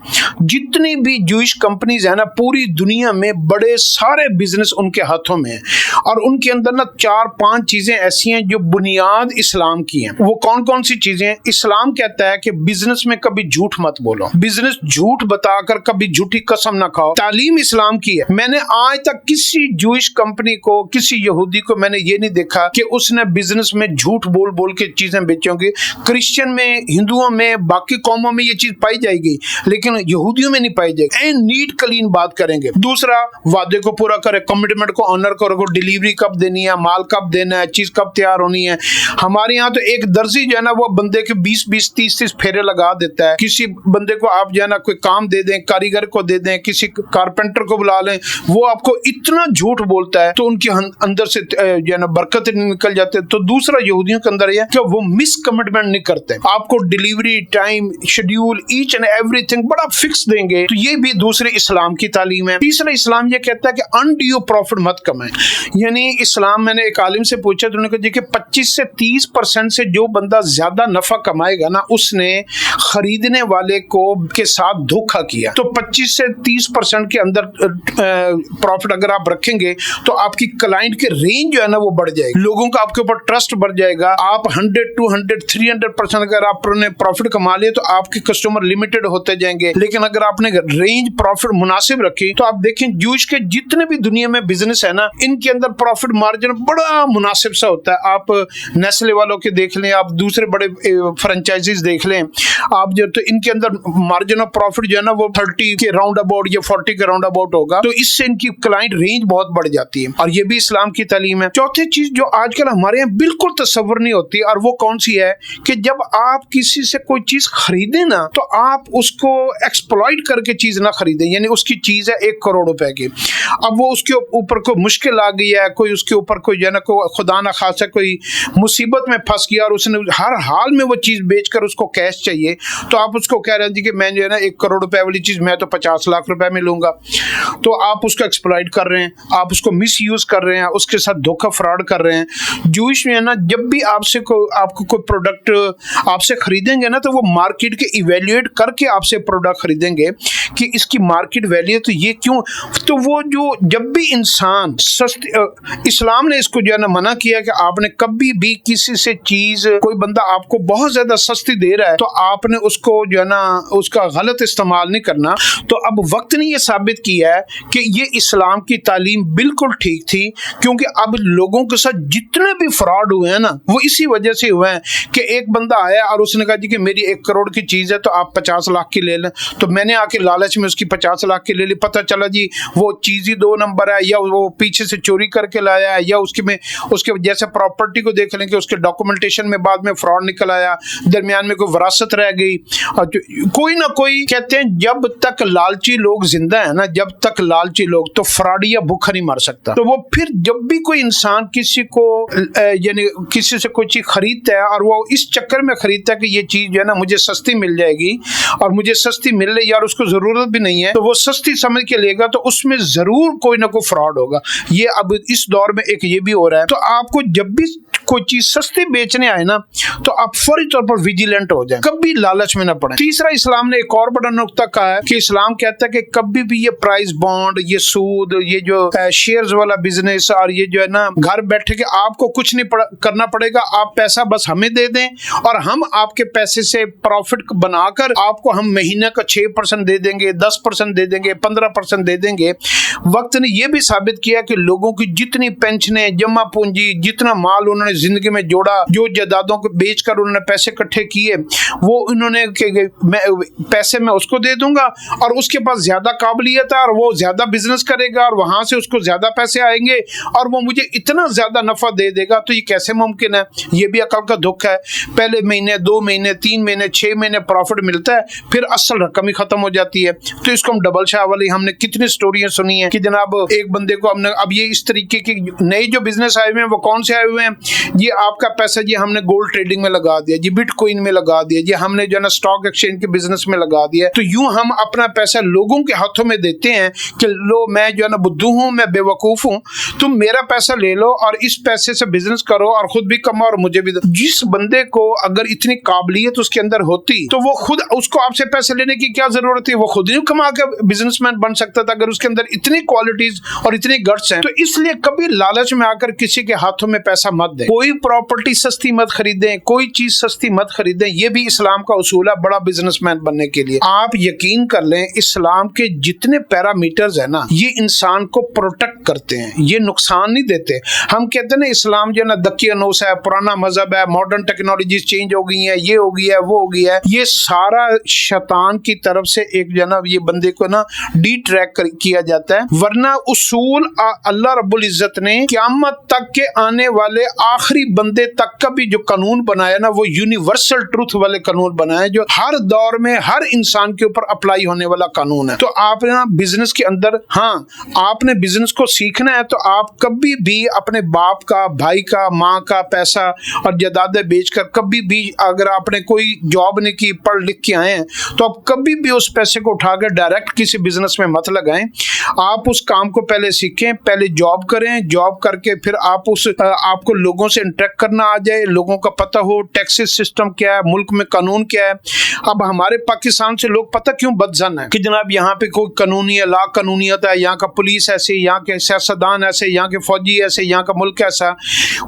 A: जितनी भी जूइश कंपनीज है ना पूरी दुनिया में, बड़े सारे बिजनेस उनके हाथों में है, और उनके अंदर ना 4-5 चीजें ऐसी हैं जो बुनियाद इस्लाम की हैं। वो कौन कौन सी चीजें? इस्लाम कहता है कि बिजनेस में कभी झूठ मत बोलो, बिजनेस झूठ बताकर कभी झूठी कसम ना खाओ। तालीम इस्लाम की है। मैंने आज तक किसी जूइश कंपनी को, किसी यहूदी को मैंने ये नहीं देखा कि उसने बिजनेस में झूठ बोल बोल के चीजें बेची होंगी। क्रिश्चियन में, हिंदुओं में, बाकी कौमों में ये चीज पाई जाएगी, लेकिन यहूदियों में नहीं पाई जाएगी। एंड नीट क्लीन बात करेंगे। दूसरा, वादे को पूरा करे, कमिटमेंट को ऑनर करो, डिलीवरी कब देनी है, माल कब देना है, चीज कब तैयार होनी है। हमारे यहाँ तो एक दर्जी जो है ना वो बंदे के 20-20, 30-30 फेरे लगा देता है। किसी बंदे को आप जो है ना कोई काम दे दें, कारीगर को दे दें, किसी कारपेंटर को बुला लें, वो आपको इतना झूठ बोलता है तो उनके अंदर से जो है ना बरकत निकल जाते हैं। तो दूसरा यहूदियों के अंदर है कि वो मिस कमिटमेंट नहीं करते, आपको delivery time, schedule, each and everything बड़ा फिक्स देंगे। तो ये भी दूसरे इस्लाम की तालीम है। तीसरा, इस्लाम ये कहता है कि अनड्यू प्रॉफिट मत कमाएं। यानी इस्लाम, मैंने एक आलिम से पूछा तो उन्होंने कहा कि 25 से 30% से जो बंदा ज्यादा नफा कमाएगा ना, उसने खरीदने वाले को के साथ धोखा किया। तो 25 से 30% के अंदर प्रॉफिट अगर आप रखेंगे तो आपकी क्लाइंट के रेंज जो है ना वो बढ़ जाएगी, लोगों का आपके ऊपर ट्रस्ट बढ़ जाएगा। आप 100, 200, 300% अगर आपने प्रॉफिट कमा लिया तो आपके कस्टमर लिमिटेड होते जाएंगे। लेकिन अगर आपने रेंज प्रॉफिट मुनासिब रखी तो आप देखें जूश के जितने भी दुनिया में बिजनेस है ना, इनके अंदर प्रॉफिट मार्जिन बड़ा मुनासिब सा होता है। आप नेस्ले वालों के देख लें, आप दूसरे बड़े फ्रेंचाइजीज देख लें, आप जो, तो इनके अंदर मार्जिन ऑफ प्रॉफिट जो है ना वो 30 के राउंड अबाउट या 40 के राउंड अबाउट होगा। तो इससे इनकी क्लाइंट रेंज बहुत बढ़ जाती है, और ये भी इस्लाम की तालीम है। चौथी चीज जो आजकल हमारे यहाँ बिल्कुल तस्वर नहीं होती, और वो कौन सी है कि जब आप किसी से कोई चीज खरीदे ना, तो आप उसको एक्सप्लॉइट करके चीज ना खरीदें। यानी उसकी चीज है 1 करोड़ रुपए की, अब वो उसके ऊपर कोई मुश्किल आ गई है, कोई उसके ऊपर कोई जो है ना खुदा ना खासा कोई मुसीबत में फंस गया और उसने हर हाल में वो चीज बेचकर उसको कैश चाहिए, तो आप उसको कह रहे हैं कि मैं जो है ना 1 करोड़ रुपए वाली चीज मैं तो 50 लाख रुपए में लूंगा। दूंगा, तो आप उसको एक्सप्लॉइट कर रहे हैं, आप उसको मिस यूज कर रहे हैं, उसके साथ धोखा फ्रॉड कर रहे हैं। जूश में है ना, जब भी आपको कोई प्रोडक्ट आपसे खरीदेंगे ना, तो वो मार्केट के इवेल्युएट करके आपसे प्रोडक्ट खरीदेंगे कि इसकी मार्केट वैल्यू तो ये क्यों। तो वो जो जब भी इंसान इस्लाम ने इसको जो है ना मना किया कि आपने कभी भी किसी से चीज, कोई बंदा आपको बहुत ज्यादा सस्ती दे रहा है तो आपने उसको जो है ना उसका गलत इस्तेमाल नहीं करना। तो अब वक्त ने ये साबित किया है कि ये इस्लाम की तालीम बिल्कुल ठीक थी, क्योंकि अब लोगों के साथ जितने भी फ्रॉड हुए हैं ना, वो इसी वजह से हुए हैं कि एक बंदा आया और उसने कहा जी कि मेरी 1 करोड़ की चीज है तो आप 50 लाख की ले लें। तो मैंने आके लालच में उसकी 50 लाख की ले ली, पता चला जी वो चीज ही 2 नंबर है, या वो पीछे से चोरी करके लाया है, या उसके जैसे प्रॉपर्टी को देख लें कि उसके डॉक्यूमेंटेशन में बाद में फ्रॉड निकल आया, दरमियान में कोई विरासत रह गई। और कोई ना कोई कहते हैं जब तक लालची लोग जिंदा है ना, जब तक लालची लोग, तो फ्रॉडिया भूखा नहीं मर सकता। तो वो फिर जब भी कोई इंसान किसी को यानी किसी से कोई चीज खरीदता है और वो इस चक्कर में खरीदता है कि ये चीज जो है ना मुझे सस्ती मिल जाएगी और मुझे सस्ती मिल रही है और उसको जरूरत भी नहीं है, तो वो सस्ती समझ के लेगा, तो उसमें जरूर कोई ना कोई फ्रॉड होगा। ये अब इस दौर में एक ये भी हो रहा है। तो आपको जब भी कोई चीज सस्ती बेचने आए ना, तो आप फौरी तौर पर विजिलेंट हो जाएं, कभी लालच में ना पड़े। तीसरा, इस्लाम ने एक और बड़ा नुक्ता कहा है कि इस्लाम कहता है कि कभी भी ये प्राइस बॉन्ड, ये सूद, ये जो शेयर्स वाला बिजनेस और ये जो है ना घर बैठे के आपको कुछ नहीं करना पड़ेगा, आप पैसा बस हमें दे दें और हम आपके पैसे से प्रॉफिट बनाकर आपको हम महीने का 6% दे देंगे, 10% दे देंगे, 15% दे देंगे। वक्त ने यह भी साबित किया कि लोगों की जितनी पेंशनें, जमा पूंजी, जितना माल उन्होंने जिंदगी में जोड़ा, जो जायदादों को बेचकर उन्होंने पैसे इकट्ठे किए, वो उन्होंने पैसे मैं उसको दे दूंगा और उसके पास ज्यादा काबिलियत है और वो ज्यादा बिजनेस करेगा और वहां से उसको ज्यादा पैसे आएंगे और वो मुझे इतना ज्यादा नफा दे देगा। तो ये कैसे मुमकिन है? ये भी अकल का दुख है। पहले महीने, 2 महीने, 3 महीने, 6 महीने प्रॉफिट मिलता है, फिर असल रकम ही खत्म हो जाती है। तो इसको हम डबल शाह वाली, हमने कितनी स्टोरियां सुनी है कि जनाब एक बंदे को हमने, अब ये इस तरीके की नए जो बिजनेस आए हुए हैं वो कौन से आए हुए हैं, ये आपका पैसा जी हमने गोल्ड ट्रेडिंग में लगा दिया, जी बिटकॉइन में लगा दिया, जी हमने जो है ना स्टॉक एक्सचेंज के बिजनेस में लगा दिया। तो यूं हम अपना पैसा लोगों के हाथों में देते हैं कि लो मैं जो है ना बुद्धू हूं, मैं बेवकूफ हूं, तुम मेरा पैसा ले लो और इस पैसे से बिजनेस करो और खुद भी कमाओ और मुझे भी दो। जिस बंदे को अगर इतनी काबिलियत उसके अंदर होती तो वो खुद, उसको आपसे पैसे लेने की क्या जरूरत है, वो खुद ही कमा के बिजनेसमैन बन सकता था अगर उसके अंदर इतनी क्वालिटीज और इतनी गट्स हैं। तो इसलिए कभी लालच में आकर किसी के हाथों में पैसा मत दें, कोई प्रॉपर्टी सस्ती मत खरीदें, कोई चीज सस्ती मत खरीदें। ये भी इस्लाम का उसूल है बड़ा बिजनेसमैन बनने के लिए। आप यकीन कर लें, इस्लाम के जितने पैरामीटर्स है ना, ये इंसान को प्रोटेक्ट करते हैं, ये नुकसान नहीं देते। हम कहते हैं ना इस्लाम जो है ना दकियानूस है, पुराना मजहब है, मॉडर्न टेक्नोलॉजी चेंज हो गई है, ये हो गई है, वो हो गई है, ये सारा शैतान की तरफ से एक जना ये बंदे को ना डिट्रैक किया जाता है। वरना उसूल अल्लाह रब्बुल इज्जत ने क़यामत तक के आने वाले आखिरी बंदे तक का भी जो कानून बनाया ना, वो यूनिवर्सल ट्रूथ वाले कानून बनाए जो हर दौर में हर इंसान के ऊपर अप्लाई होने वाला कानून है। तो आप ना बिजनेस के अंदर, हाँ आपने बिजनेस को सीखना है तो आप कभी भी अपने बाप का, भाई का, माँ का पैसा और जायदादें बेचकर कभी भी, अगर आपने कोई जॉब नहीं की, पढ़ लिख के आए हैं, तो आप कभी भी उस पैसे को उठाकर डायरेक्ट किसी बिजनेस में मत लगाएं। आप उस काम को पहले सीखें, पहले जॉब करें, जॉब करके फिर आपको लोगों से इंटरेक्ट करना आ जाए, लोगों का पता हो टैक्सेस सिस्टम क्या है, मुल्क में कानून क्या है। अब हमारे पाकिस्तान से लोग पता क्यों बदजन है कि जनाब यहाँ पे कोई कानूनी है, ला कानूनियत है, यहाँ का पुलिस ऐसे, यहाँ के सियासतदान ऐसे, यहाँ के फौजी ऐसे, यहाँ का मुल्क ऐसा।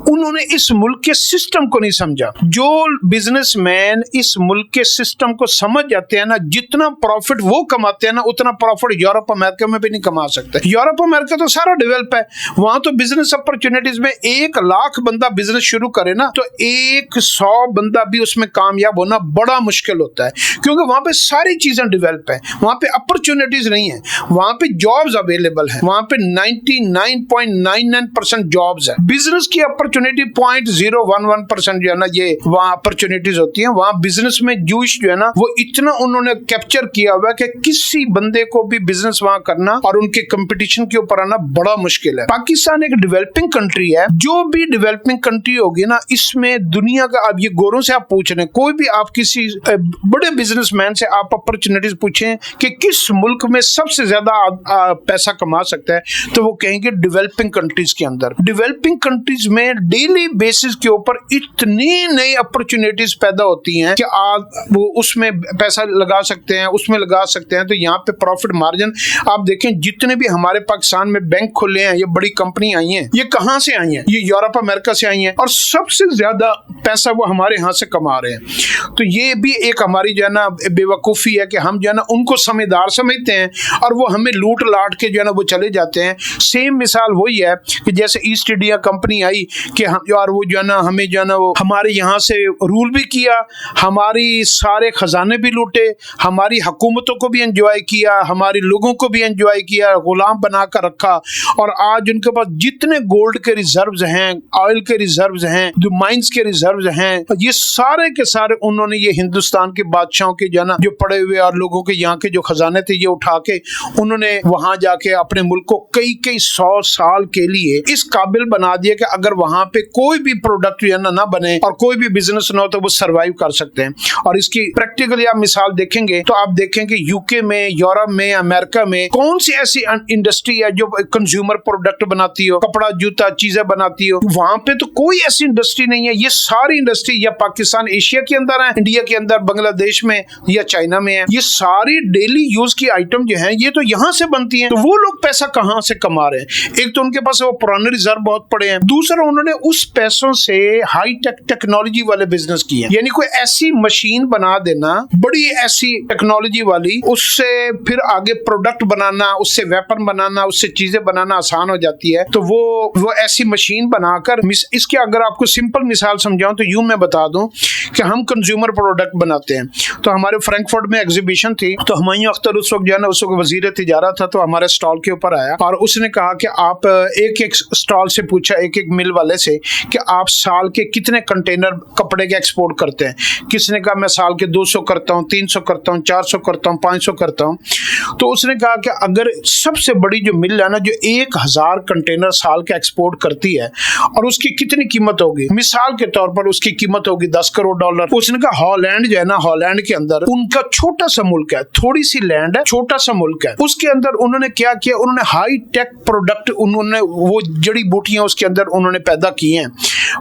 A: उन्होंने इस मुल्क के सिस्टम को नहीं समझा। जो बिजनेसमैन इस मुल्क के सिस्टम को समझ जाते हैं ना, जितना प्रॉफिट वो कमाते हैं ना, उतना प्रॉफिट यूरोप अमेरिका में भी नहीं कमा सकते। यूरोप अमेरिका तो सारा डेवलप है, वहां तो बिजनेस अपॉर्चुनिटीज में 1 लाख बंदा बिजनेस शुरू करे ना, तो 100 बंदा भी उसमें कामयाब होना बड़ा मुश्किल होता है, क्योंकि वहां पे सारी चीजें डेवलप है, वहां पे अपॉर्चुनिटीज नहीं है, वहां पे जॉब्स अवेलेबल है, वहां पे 99.99% जॉब्स है। बिजनेस की अपॉर्चुनिटी 0.011% जो है ना, ये वहां अपॉर्चुनिटीज होती है। वहां बिजनेस में जूश जो है ना, वो इतना उन्होंने कैप्चर किया हुआ है कि किसी बंदे को भी बिजनेस वहां करना और उनके कंपटीशन के ऊपर आना बड़ा मुश्किल है। पाकिस्तान एक डेवलपिंग कंट्री है, जो भी डेवलपिंग डेवलपिंग कंट्री होगी ना, इसमें दुनिया का, अब ये गोरों से आप पूछ रहे हैं, कोई भी आप किसी बड़े बिजनेसमैन से आप अपॉर्चुनिटीज पूछें कि किस मुल्क में सबसे ज्यादा पैसा कमा सकता है, तो वो कहेंगे डेवलपिंग कंट्रीज के अंदर। डेवलपिंग कंट्रीज में डेली बेसिस के ऊपर इतनी नई अपॉर्चुनिटीज पैदा होती हैं कि आप वो उसमें पैसा लगा सकते हैं, उसमें लगा सकते हैं। तो यहाँ पे प्रॉफिट मार्जिन आप देखें, जितने भी हमारे पाकिस्तान में बैंक खुले हैं, ये बड़ी कंपनी आई हैं, ये कहाँ से आई हैं? ये यूरोप अमेरिका से आई हैं, और सबसे ज्यादा पैसा वो हमारे यहाँ से कमा रहे हैं। तो ये भी एक हमारी जो है ना बेवकूफ़ी है कि हम जो है ना उनको समझदार समझते हैं और वो हमें लूट लाट के जो है ना वो चले जाते हैं। सेम मिसाल वही है कि जैसे ईस्ट इंडिया कंपनी आई कि हम यार वो जो है ना हमें जो है ना वो हमारे यहाँ से रूल भी किया, हमारी सारे खजाने भी लूटे, हमारी हुकूमतों को भी एंजॉय किया, हमारे लोगों को भी एंजॉय किया, गुलाम बना कर रखा। और आज उनके पास जितने गोल्ड के रिजर्व्स हैं, ऑयल के रिजर्व्स हैं, जो माइंस के रिजर्व्स हैं, ये सारे के सारे उन्होंने ये हिंदुस्तान के बादशाहों के जो है ना जो पड़े हुए और लोगों के यहाँ के जो खजाने थे, ये उठा के उन्होंने वहां जाके अपने मुल्क को कई कई 100 साल के लिए इस काबिल बना दिया कि अगर वहां पे कोई भी प्रोडक्ट जो है ना बने और कोई भी बिजनेस ना हो तो वो सर्वाइव कर सकते हैं। और इसकी प्रैक्टिकली आप मिसाल देखेंगे तो आप देखेंगे यूके में, यूरोप में, अमेरिका में कौन सी ऐसी इंडस्ट्री है जो कंज्यूमर प्रोडक्ट बनाती हो, कपड़ा जूता चीजें बनाती हो, वहां पे तो कोई ऐसी इंडस्ट्री नहीं है। ये सारी इंडस्ट्री या पाकिस्तान एशिया के अंदर है, इंडिया के अंदर, बांग्लादेश में या चाइना में है। ये सारी डेली यूज की आइटम जो है ये तो यहाँ से बनती है। तो वो लोग पैसा कहाँ से कमा रहे हैं? एक तो उनके पास वो पुराने रिजर्व बहुत पड़े हैं, दूसरा उन्होंने उस पैसों से हाई टेक्नोलॉजी वाले बिजनेस किए हैं। यानी कोई ऐसी मशीन बना देना बड़ी ऐसी टेक्नोलॉजी वाली, उससे फिर आगे प्रोडक्ट बनाना, उससे वेपन बनाना, उससे चीजें बनाना आसान हो जाती है। तो वो ऐसी मशीन बनाकर, इसके अगर आपको सिंपल मिसाल समझाऊं तो यूं मैं बता दूं कि हम कंज्यूमर प्रोडक्ट बनाते हैं। तो हमारे फ्रैंकफर्ट में एग्जीबिशन थी, तो हुमायूं अख्तर उस वक्त जो है ना उस वक्त वजीर तिजारत था, तो हमारे स्टॉल के ऊपर आया और उसने कहा कि आप एक एक स्टॉल से पूछा, एक एक मिल वाले से कि आप साल के कितने कंटेनर कपड़े के एक्सपोर्ट करते हैं। किसने कहा मैं साल के 200 करता हूँ, 300 करता हूँ, 400 करता हूँ, 500 करता हूँ। तो उसने कहा कि अगर सबसे बड़ी जो मिल है ना जो 1000 कंटेनर साल के एक्सपोर्ट करती है और उसकी कितनी कीमत होगी, मिसाल के तौर पर उसकी कीमत होगी $10 करोड़। उसने कहा हॉलैंड जो है ना, हॉलैंड के अंदर उनका छोटा सा मुल्क है, थोड़ी सी लैंड है, छोटा सा मुल्क है, उसके अंदर उन्होंने क्या किया, उन्होंने हाई टेक प्रोडक्ट, उन्होंने वो जड़ी बूटियां उसके अंदर उन्होंने पैदा की हैं।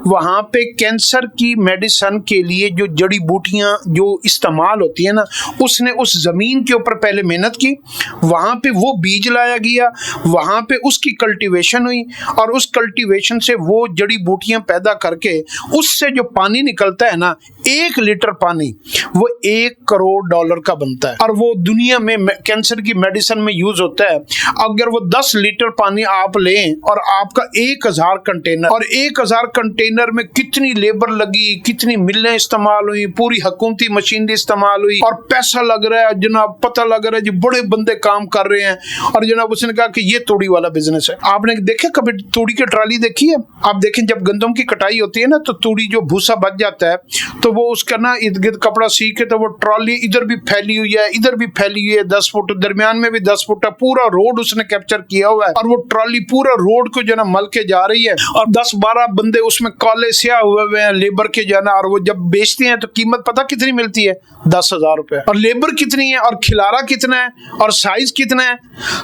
A: वहां पे कैंसर की मेडिसिन के लिए जो जड़ी बूटियां जो इस्तेमाल होती है ना, उसने उस जमीन के ऊपर पहले मेहनत की, वहां पे वो बीज लाया गया, वहां पे उसकी कल्टीवेशन हुई और उस कल्टीवेशन से वो जड़ी बूटियां पैदा करके उससे जो पानी निकलता है ना, 1 लीटर पानी वो $1 करोड़ का बनता है और वो दुनिया में कैंसर की मेडिसिन में यूज होता है। अगर वो 10 लीटर पानी आप लें और आपका 1000 कंटेनर, और 1000 कंटेनर में कितनी लेबर लगी, कितनी मिलें इस्तेमाल हुई, पूरी हुकूमती मशीनरी इस्तेमाल हुई और पैसा लग रहा है जनाब, पता लग रहा है जी बड़े बंदे काम कर रहे हैं। और जनाब उसने कहा कि ये तूड़ी वाला बिजनेस है। आपने देखा कभी तूड़ी की ट्राली देखी है? आप देखें जब गंदम की कटाई होती है ना, तो तूड़ी जो भूसा बच जाता है तो वो उसका ना इर्द गिर्द कपड़ा सी के, तो वो ट्रॉली इधर भी फैली हुई है, इधर भी फैली हुई है, 10 फुट दरमियान में भी 10 फुट है, पूरा रोड उसने कैप्चर किया हुआ है और वो ट्रॉली पूरा रोड को जो ना मल के जा रही है और 10-12 बंदे उसमें काले स्याह हुए हैं लेबर के जाना, और वो जब बेचते हैं तो कीमत पता कितनी मिलती है? 10,000 रुपए। और लेबर कितनी है और खिलारा कितना है और साइज कितना है?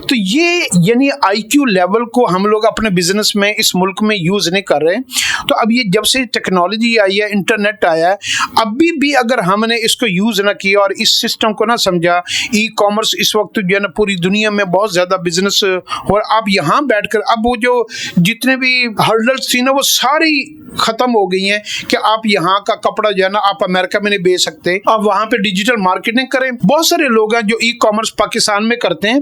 A: तो ये यानी IQ लेवल को हम लोग अपने बिजनेस में इस मुल्क में यूज नहीं कर रहे। तो अब ये जब से टेक्नोलॉजी आई है, इंटरनेट आया है, अभी भी अगर हमने इसको यूज ना किया और इस सिस्टम को ना समझा, ई कॉमर्स इस वक्त जो है ना पूरी दुनिया में बहुत ज्यादा बिजनेस, और आप यहाँ बैठकर अब वो जो जितने भी हर्डल्स थी ना वो सारी खत्म हो गई हैं कि आप यहाँ का कपड़ा जो है ना आप अमेरिका में नहीं बेच सकते, आप वहाँ पे डिजिटल मार्केटिंग करें। बहुत सारे लोग हैं जो ई कॉमर्स पाकिस्तान में करते हैं,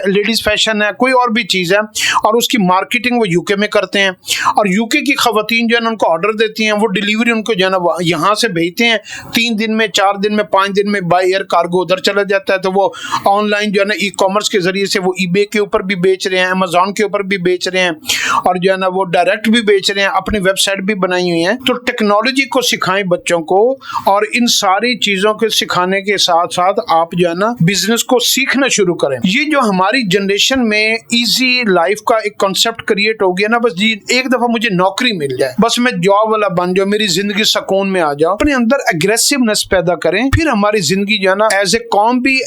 A: लेडीज फैशन है, कोई और भी चीज़ है, और उसकी मार्केटिंग वो यूके में करते हैं और यूके की खवातीन जो है ना उनको ऑर्डर देती हैं, वो डिलीवरी उनको जो है ना यहाँ से भेजते हैं, 3 दिन में, 4 दिन में, 5 दिन में बाय एयर कार्गो उधर चला जाता है। तो वो ऑनलाइन जो है ना ई कॉमर्स के जरिए से वो ईबे के ऊपर भी बेच रहे हैं, अमेजोन के ऊपर भी बेच रहे हैं और जो है ना वो डायरेक्ट भी बेच रहे हैं, अपनी वेबसाइट भी बनाई हुई है। तो टेक्नोलॉजी को सिखाएं बच्चों को, और इन सारी चीजों को सिखाने के साथ साथ आप जो है ना बिजनेस को सीखना शुरू करें। ये जो हमारी जनरेशन में इजी लाइफ का एक कॉन्सेप्ट क्रिएट हो गया ना, बस जी एक दफा मुझे नौकरी मिल जाए, बस मैं जॉब वाला बन जाऊं, मेरी जिंदगी सुकून में आ जाओ। अपने अंदर एग्रेसिवनेस पैदा करें, फिर हमारी जिंदगी जो है ना एज ए कौम भी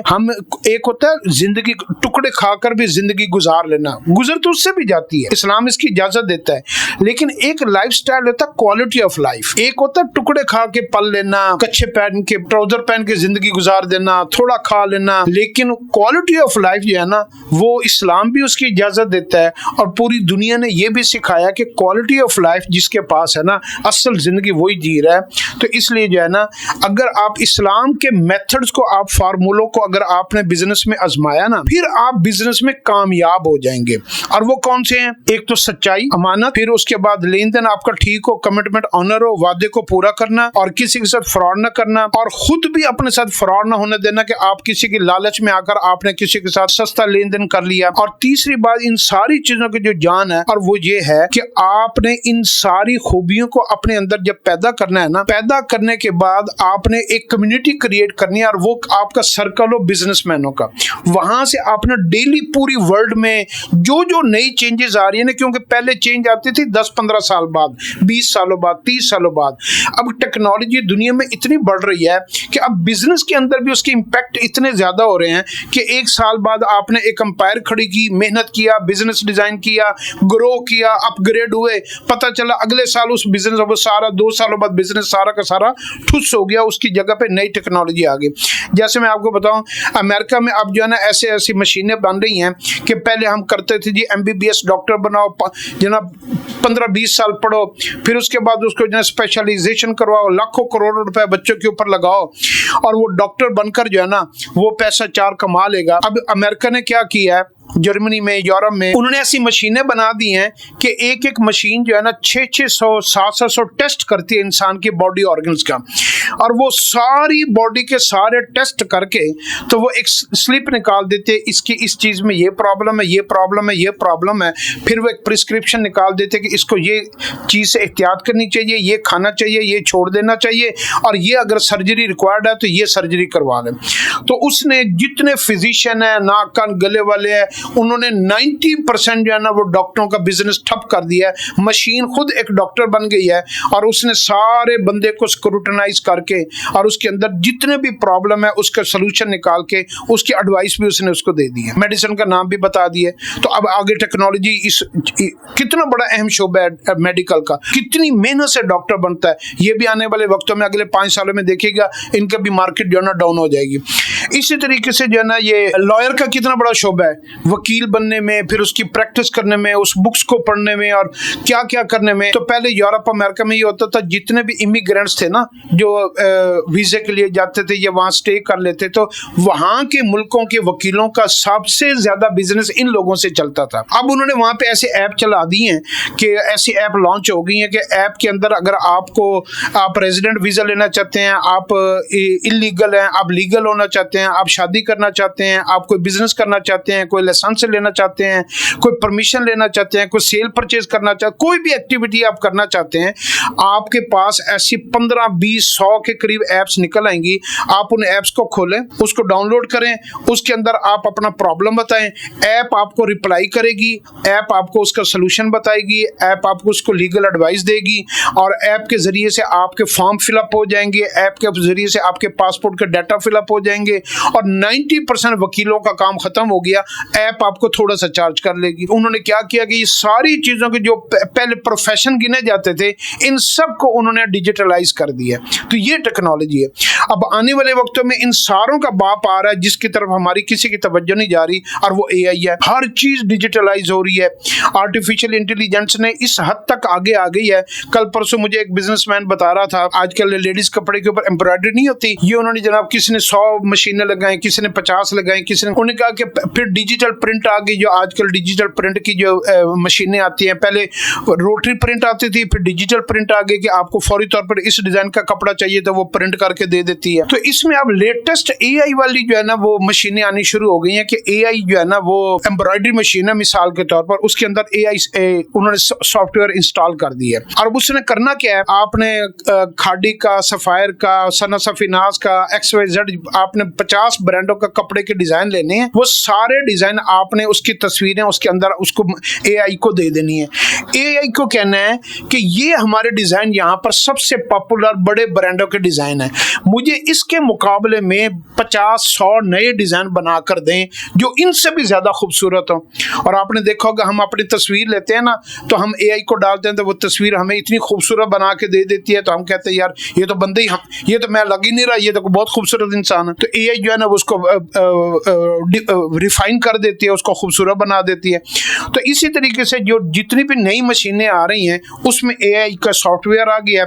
A: हम एक होता है जिंदगी टुकड़े खाकर भी जिंदगी गुजार लेना, गुजर तो उससे भी जाती है, इस्लाम इसकी इजाजत देता है, लेकिन एक लाइफस्टाइल होता है क्वालिटी ऑफ लाइफ। एक होता है टुकड़े खा के पल लेना, कच्चे पहन के ट्राउजर पहन के जिंदगी गुजार देना, थोड़ा खा लेना, लेकिन क्वालिटी ऑफ लाइफ जो है ना वो इस्लाम भी उसकी इजाजत देता है और पूरी दुनिया ने ये भी सिखाया कि क्वालिटी ऑफ लाइफ जिसके पास है ना असल जिंदगी वही जी रहा है। तो इसलिए जो है ना अगर आप इस्लाम के मेथड्स को, आप फार्मूलों को अगर आपने बिजनेस में आजमाया ना, फिर आप बिजनेस में कामयाब हो जाएंगे। और वो कौन से हैं? एक तो सच्चाई, अमानत, फिर उसके बाद लेन देन आपका ठीक हो, कमिटमेंट ऑनर हो, वादे को पूरा करना और किसी के साथ फ्रॉड न करना, और खुद भी अपने साथ फ्रॉड न होने देना कि आप किसी की लालच में आकर आपने किसी के साथ सस्ता लेन देन कर लिया। और तीसरी बात इन सारी चीजों की जो जान है और वो ये है कि आपने इन सारी खूबियों को अपने अंदर जब पैदा करना है ना, पैदा करने के बाद आपने एक कम्युनिटी क्रिएट करनी है और वो आपका सर्कल हो बिजनेसमैनों का। वहां से आपने डेली पूरी वर्ल्ड में जो जो नई चेंजेस आ रही है ना, क्योंकि पहले चेंज आती थी 10-15 साल बाद, 20 सालों बाद, 30 सालों बाद, अब टेक्नोलॉजी दुनिया में इतनी बढ़ रही है कि अब बिजनेस के अंदर भी उसके इम्पैक्ट इतने ज्यादा हो रहे हैं कि एक साल बाद आपने एक अंपायर खड़ी की, मेहनत किया, बिजनेस डिजाइन किया, ग्रो किया, अपग्रेड हुए, पता चला अगले साल उस बिजनेस सारा 2 सालों बाद बिजनेस सारा का सारा ठुस हो गया, उसकी जगह पे नई टेक्नोलॉजी आ गई। जैसे मैं आपको बताऊं, अमेरिका में अब जो है ना ऐसे ऐसी मशीनें बन रही हैं कि पहले हम करते थे जी MBBS डॉक्टर बनाओ, जो ना 15-20 साल पढ़ो, फिर उसके बाद उसको जो है स्पेशलाइजेशन करवाओ, लाखों करोड़ों रुपए बच्चों के ऊपर लगाओ और वो डॉक्टर बनकर जो है ना वो पैसा 4 कमा लेगा। अब अमेरिका ने क्या किया है, जर्मनी में, यूरोप में उन्होंने ऐसी मशीनें बना दी हैं कि एक एक मशीन जो है ना 600 700 टेस्ट करती है इंसान की बॉडी ऑर्गन्स का, और वो सारी बॉडी के सारे टेस्ट करके तो वो एक स्लिप निकाल देते हैं, इसकी इस चीज में ये प्रॉब्लम है, ये प्रॉब्लम है, ये प्रॉब्लम है, फिर वो एक प्रिस्क्रिप्शन निकाल देते कि इसको ये चीज से एहतियात करनी चाहिए, ये खाना चाहिए, ये छोड़ देना चाहिए, और ये अगर सर्जरी रिक्वायर्ड है तो ये सर्जरी करवा लें। तो उसने जितने फिजिशियन है, नाक कान गले वाले हैं, उन्होंने 90% जो है ना वो डॉक्टरों का बिजनेस ठप कर दिया है। मशीन खुद एक डॉक्टर बन गई है और उसने सारे बंदे को स्क्रूटनाइज करके और उसके अंदर जितने भी प्रॉब्लम है उसका सोल्यूशन निकाल के उसकी एडवाइस भी उसने उसको दे दी है, मेडिसिन का नाम भी बता दिए। तो अब आगे टेक्नोलॉजी कितना बड़ा अहम शोबा है मेडिकल का, कितनी मेहनत से डॉक्टर बनता है, ये भी आने वाले वक्तों में अगले 5 सालों में देखिएगा इनका भी मार्केट जो है ना डाउन हो जाएगी। इसी तरीके से जो है ना ये लॉयर का कितना बड़ा शोबा है, वकील बनने में, फिर उसकी प्रैक्टिस करने में, उस बुक्स को पढ़ने में और क्या क्या करने में। तो पहले यूरोप अमेरिका में ये होता था, जितने भी इमिग्रेंट्स थे ना जो वीजे के लिए जाते थे या वहाँ स्टे कर लेते, तो वहाँ के मुल्कों के वकीलों का सबसे ज्यादा बिजनेस इन लोगों से चलता था। अब उन्होंने वहाँ पे ऐसे ऐप चला दी हैं कि ऐसी ऐप लॉन्च हो गई है कि ऐप के अंदर अगर आप रेजिडेंट वीजा लेना चाहते हैं, आप इलीगल हैं, आप लीगल होना चाहते हैं, आप शादी करना चाहते हैं, आप कोई बिजनेस करना चाहते हैं, कोई लाइसेंस लेना चाहते हैं, कोई परमिशन लेना चाहते हैं, कोई सेल परचेज करना चाहते हैं, कोई भी एक्टिविटी आप करना चाहते हैं, आपके पास ऐसी 15-20-100 के करीब ऐप्स निकल आएंगी। आप उन ऐप्स को खोलें, उसको डाउनलोड करें, उसके अंदर आप अपना प्रॉब्लम बताएं, ऐप आपको रिप्लाई करेगी, ऐप आपको उसका सोल्यूशन बताएगी, ऐप आपको उसको लीगल एडवाइस देगी और ऐप के जरिए से आपके फॉर्म फिलअप हो जाएंगे, ऐप के जरिए से आपके पासपोर्ट के डाटा फिलअप हो जाएंगे और 90% वकीलों का काम खत्म हो गया। ऐप आपको थोड़ा सा चार्ज कर लेगी। उन्होंने क्या किया कि ये सारी चीजों के जो पहले प्रोफेशन गिने जाते थे इन सब को उन्होंने डिजिटलाइज कर दिया। तो ये टेक्नोलॉजी है। अब आने वाले वक्तों में इन सारों का बाप आ रहा है जिसकी तरफ हमारी किसी की तवज्जो नहीं जा रही, और वो AI है। हर चीज डिजिटलाइज हो रही है। आर्टिफिशियल इंटेलिजेंस ने इस हद तक आगे आ गई है। कल परसों मुझे एक बिजनेसमैन बता रहा था, आजकल लेडीज कपड़े के ऊपर एम्ब्रॉयडरी नहीं होती, ये उन्होंने जनाब किसी ने 100 मशीनें लगाई, किसी ने 50 लगाई, किसी ने, उन्होंने कहा कि फिर डिजिटल प्रिंट आ गई। जो आजकल डिजिटल प्रिंट की जो मशीनें आती हैं, पहले रोटरी प्रिंट आती थी, फिर डिजिटल प्रिंट आ गई कि आपको फौरी तौर पर इस डिजाइन का कपड़ा चाहिए चाहिए तो वो प्रिंट करके दे देती है। तो इसमें अब लेटेस्ट एआई वाली जो है ना वो मशीनें आनी शुरू हो गई हैं कि एआई जो है ना वो एम्ब्रॉयडरी मशीन है मिसाल के तौर पर, उसके अंदर एआई उन्होंने सॉफ्टवेयर इंस्टॉल कर दिया है। और उसने करना क्या है, आपने खाड़ी का, सफायर का, सना सफीनाज का, XYZ, आपने 50 ब्रांडों का कपड़े के डिजाइन लेने हैं, वो सारे डिजाइन आपने उसकी तस्वीरें उसके अंदर उसको एआई को दे देनी है। एआई को कहना है कि ये हमारे डिजाइन यहाँ पर सबसे पॉपुलर बड़े ब्रांडों के डिजाइन है, मुझे इसके मुकाबले में 50-100 नए डिजाइन बना कर दें जो इनसे भी ज्यादा खूबसूरत हो। और आपने देखा होगा हम अपनी तस्वीर लेते हैं ना तो हम एआई को डालते हैं तो वो तस्वीर हमें इतनी खूबसूरत बना के दे देती है, तो हम कहते हैं यार ये तो बंदे ही, ये तो मैं लग ही नहीं रहा, ये तो बहुत खूबसूरत इंसान है। तो एआई जो है ना उसको रिफाइन कर देती है, उसको खूबसूरत बना देती है। तो इसी तरीके से जो जितनी भी नई मशीनें आ रही हैं उसमें एआई का सॉफ्टवेयर आ गया।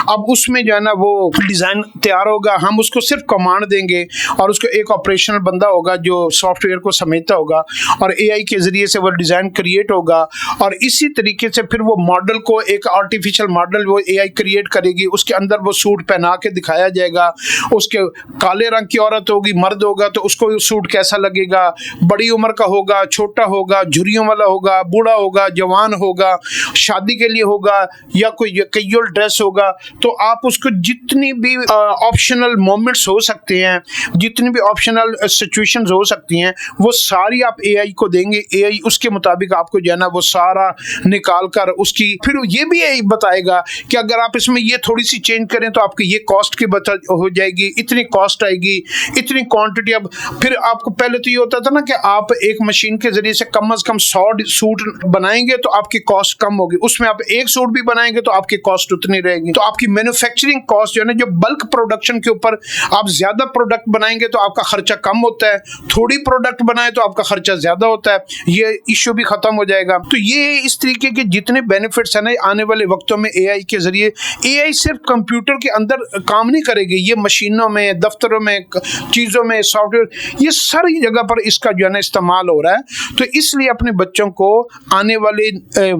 A: अब उसमें जो है ना वो डिजाइन तैयार होगा, हम उसको सिर्फ कमांड देंगे और उसको एक ऑपरेशनल बंदा होगा जो सॉफ्टवेयर को समझता होगा और एआई के जरिए से वो डिजाइन क्रिएट होगा। और इसी तरीके से फिर वो मॉडल को, एक आर्टिफिशियल मॉडल वो एआई क्रिएट करेगी, उसके अंदर वो सूट पहना के दिखाया जाएगा। उसके काले रंग की औरत होगी, मर्द होगा तो उसको सूट कैसा लगेगा, बड़ी उम्र का होगा, छोटा होगा, झुर्रियों वाला होगा, बूढ़ा होगा, जवान होगा, शादी के लिए होगा या कोई कैजुअल ड्रेस होगा। तो आप उसको जितनी भी ऑप्शनल मोमेंट्स हो सकते हैं, जितनी भी ऑप्शनल सिचुएशंस हो सकती हैं, वो सारी आप एआई को देंगे। एआई उसके मुताबिक आपको जो है ना वो सारा निकाल कर उसकी, फिर ये भी यही बताएगा कि अगर आप इसमें ये थोड़ी सी चेंज करें तो आपकी ये कॉस्ट की बचत हो जाएगी, इतनी कॉस्ट आएगी, इतनी क्वांटिटी। अब फिर आपको पहले तो ये होता था ना कि आप एक मशीन के जरिए से कम से कम 100 सूट बनाएंगे तो आपकी कॉस्ट कम होगी, उसमें आप एक सूट भी बनाएंगे तो आपकी कॉस्ट उतनी रहेगी। तो आपकी मैन्युफैक्चरिंग कॉस्ट जो है ना, जो बल्क प्रोडक्शन के ऊपर आप ज्यादा प्रोडक्ट बनाएंगे तो आपका खर्चा कम होता है, थोड़ी प्रोडक्ट बनाए तो आपका खर्चा ज्यादा होता है, ये इश्यू भी खत्म हो जाएगा। तो ये इस तरीके के जितने बेनिफिट्स है ना आने वाले वक्तों में एआई के जरिए, एआई सिर्फ कंप्यूटर के अंदर काम नहीं करेगी, ये मशीनों में, दफ्तरों में, चीजों में, सॉफ्टवेयर, ये सारी जगह पर इसका जो है ना इस्तेमाल हो रहा है। तो इसलिए अपने बच्चों को आने वाले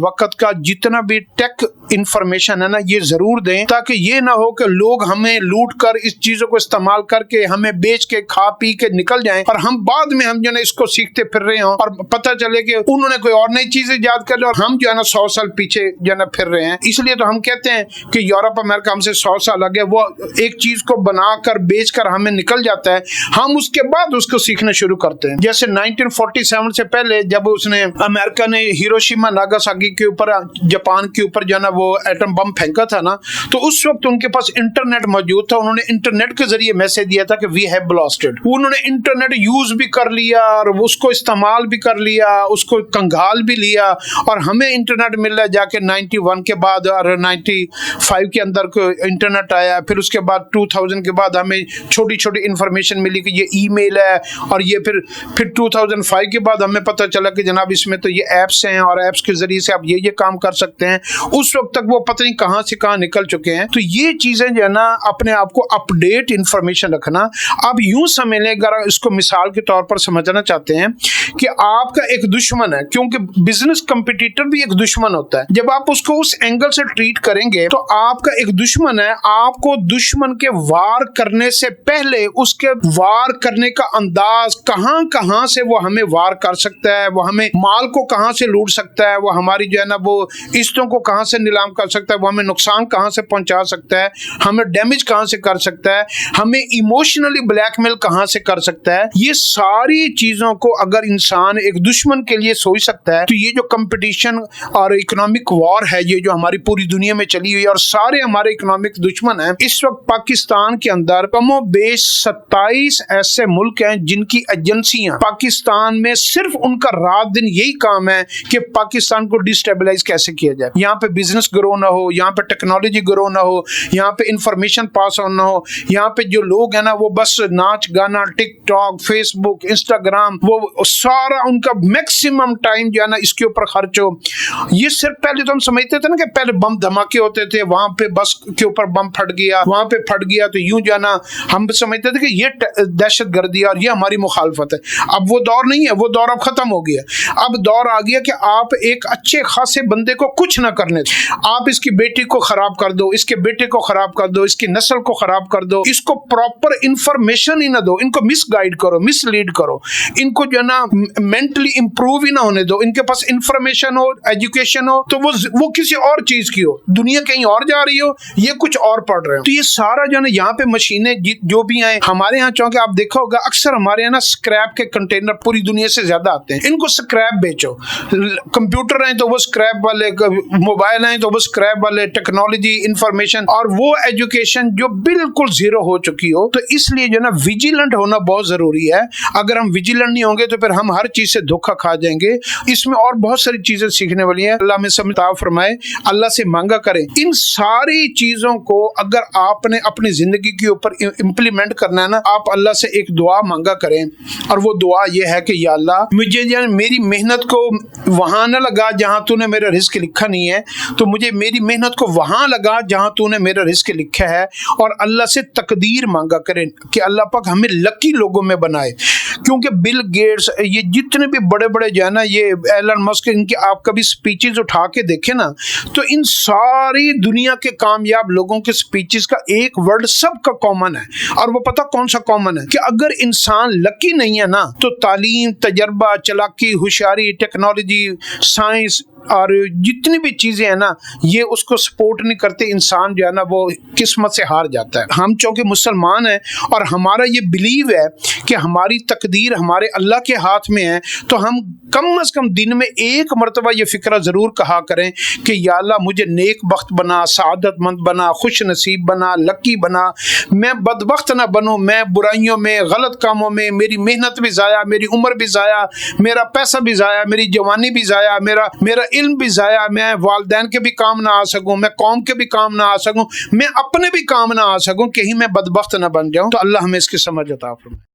A: वक्त का जितना भी टेक इंफॉर्मेशन है ना ये जरूर दें, ताकि ये ना हो कि लोग हमें लूट कर इस चीजों को इस्तेमाल करके हमें बेच के खा पी के निकल जाएं और हम बाद में हम जो है इसको सीखते फिर रहे हों और पता चले कि उन्होंने कोई और नई चीजें याद कर ली और हम जो है ना 100 साल पीछे जो है ना फिर रहे हैं। इसलिए तो हम कहते हैं कि यूरोप अमेरिका हमसे 100 साल आगे, वो एक चीज को बनाकर बेचकर हमें निकल जाता है, हम उसके बाद उसको सीखना शुरू करते हैं। जैसे 1947 से पहले जब उसने अमेरिका ने हिरोशिमा नागासाकी के ऊपर, जापान के ऊपर जो है ना वो एटम बम फेंका था ना, तो उस वक्त उनके पास इंटरनेट मौजूद था। उन्होंने इंटरनेट के जरिए मैसेज दिया था कि वी हैव ब्लास्टेड। उन्होंने इंटरनेट यूज भी कर लिया और उसको इस्तेमाल भी कर लिया, उसको कंगाल भी लिया और हमें इंटरनेट मिल रहा है जाके 91 के बाद और 95 के अंदर इंटरनेट आया। फिर उसके बाद 2000 के बाद हमें छोटी छोटी इंफॉर्मेशन मिली कि ये ईमेल है और ये फिर 2005 के बाद हमें पता चला कि जनाब इसमें तो ये ऐप्स हैं और ऐप्स के जरिए से आप ये काम कर सकते हैं। उस वक्त तक वो पता नहीं कहां से कहां निकल चुके हैं। तो ये चीजें जो है ना अपने आप को अपडेट इंफॉर्मेशन रखना। आप यूं समझ लें, अगर इसको मिसाल के तौर पर समझना चाहते हैं कि आपका एक दुश्मन है, क्योंकि बिजनेस कंपटीटर भी एक दुश्मन होता है, जब आप उसको उस एंगल से ट्रीट करेंगे तो आपका एक दुश्मन है, आपको दुश्मन के वार करने से पहले उसके वार करने का अंदाज, कहां कहां से वो हमें वार कर सकता है, वो हमें माल को कहां से लूट सकता है, वो हमारी जो है ना वो इज्जतों को कहां से नीलाम कर सकता है, वो हमें नुकसान कहां से पहुंचा सकता है, हमें डैमेज कहां से कर सकता है, हमें इमोशनली ब्लैकमेल कहां से कर सकता है। ये सारी चीजों को अगर इंसान एक दुश्मन के लिए सोच सकता है तो ये जो कंपटीशन और इकोनॉमिक वॉर है, ये जो हमारी पूरी दुनिया में चली हुई है और सारे हमारे इकोनॉमिक दुश्मन हैं, इस वक्त पाकिस्तान के अंदर कमो बेश 27 ऐसे मुल्क हैं जिनकी एजेंसियां पाकिस्तान में सिर्फ उनका रात दिन यही काम है कि पाकिस्तान को डिस्टेबलाइज कैसे किया जाए। यहाँ पे बिजनेस ग्रो ना हो, यहाँ पे टेक्नोलॉजी ग्रो ना हो, यहाँ पे इंफॉर्मेशन पास ऑन ना हो, यहाँ पे जो लोग हैं ना वो बस नाच गाना, टिकटॉक, फेसबुक, इंस्टाग्राम, वो सारा उनका मैक्सिमम टाइम जो है ना इसके ऊपर खर्च हो। ये सिर्फ पहले तो हम समझते थे ना कि पहले बम धमाके होते थे, वहां पे बस के ऊपर बम फट गया, वहां पे फट गया तो यूं जो है ना हम समझते थे कि ये दहशत गर्दी और ये हमारी मुखालफत है। अब वो दौर नहीं है, वो दौर अब खत्म हो गया। अब दौर आ गया कि आप एक अच्छे खासे बंदे को कुछ ना करने, आप इसकी बेटी को खराब कर दो, इसके बेटे को खराब कर दो, इसकी नस्ल को खराब कर दो, इसको प्रॉपर इंफॉर्मेशन ही ना दो, इनको मिसगाइड करो, मिसलीड करो, इनको जो है ना मेंटली इंप्रूव ही ना होने दो, इनके पास इंफॉर्मेशन हो, एजुकेशन हो तो वो किसी और चीज की हो, दुनिया कहीं और जा रही हो, ये कुछ और पढ़ रहे हो। तो ये सारा जो है ना यहाँ पे मशीनें जो भी आए हमारे यहाँ, चूंकि आप देखा होगा अक्सर हमारे यहाँ ना स्क्रैप के कंटेनर पूरी दुनिया से ज्यादा आते हैं, इनको स्क्रैप बेचो। कंप्यूटर आए तो वो स्क्रैप वाले, मोबाइल आए तो वो स्क्रैप वाले, टेक्नोलॉजी, इंफॉर्मेशन और वो एजुकेशन जो बिल्कुल जीरो हो चुकी हो। तो इसलिए जो ना विजिलेंट होना बहुत जरूरी है। अगर हम विजिलेंट नहीं होंगे तो फिर हम हर चीज से धोखा खा जाएंगे। इसमें और बहुत सारी चीजें सीखने वाली है। अल्लाह में समता फरमाए, अल्लाह से मांगा करें। इन सारी चीजों को अगर आपने अपनी जिंदगी के ऊपर इंप्लीमेंट करना है ना, आप अल्लाह से एक दुआ मांगा करें, और वो दुआ ये है कि या अल्लाह मुझे मेरी मेहनत को वहां न लगा जहां तूने मेरा रिस्क लिखा नहीं है, तो मुझे मेरी मेहनत को वहां लगा जहां तूने मेरा रिस्क लिखा है। और अल्लाह से तकदीर मांगा करें कि अल्लाह पाक हमें लकी लोगों में बनाए। क्योंकि बिल गेट्स, ये जितने भी बड़े बड़े जो है ना, ये एलन मस्क, इनकी आप कभी स्पीचेस उठा के देखें ना, तो इन सारी दुनिया के कामयाब लोगों के स्पीचेस का एक वर्ड सबका कॉमन है। और वो पता कौन सा कॉमन है? कि अगर इंसान लकी नहीं है ना, तो तालीम, तजर्बा, चालाकी, होशियारी, टेक्नोलॉजी, साइंस और जितनी भी चीजें हैं ना, ये उसको सपोर्ट नहीं करते। इंसान जो है ना वो किस्मत से हार जाता है। हम चूंकि मुसलमान हैं और हमारा ये बिलीव है कि हमारी तकदीर हमारे अल्लाह के हाथ में है, तो हम कम से कम दिन में एक मरतबा ये फिक्रा ज़रूर कहा करें कि या अल्लाह मुझे नेक बख्त बना, सआदतमंद बना, खुश नसीब बना, लकी बना, मैं बदबख्त ना बनूँ, मैं बुराइयों में, गलत कामों में, मेरी मेहनत भी ज़ाया, मेरी उम्र भी ज़ाया, मेरा पैसा भी ज़ाया, मेरी जवानी भी ज़ाया, मेरा इल्म भी ज़ाया, मैं वालदैन के भी काम ना आ सकूं, मैं कौम के भी काम ना आ सकूं, मैं अपने भी काम ना आ सकूं, कहीं मैं बदबख्त ना बन जाऊं। तो अल्लाह हमें इसकी समझ अता फरमाए।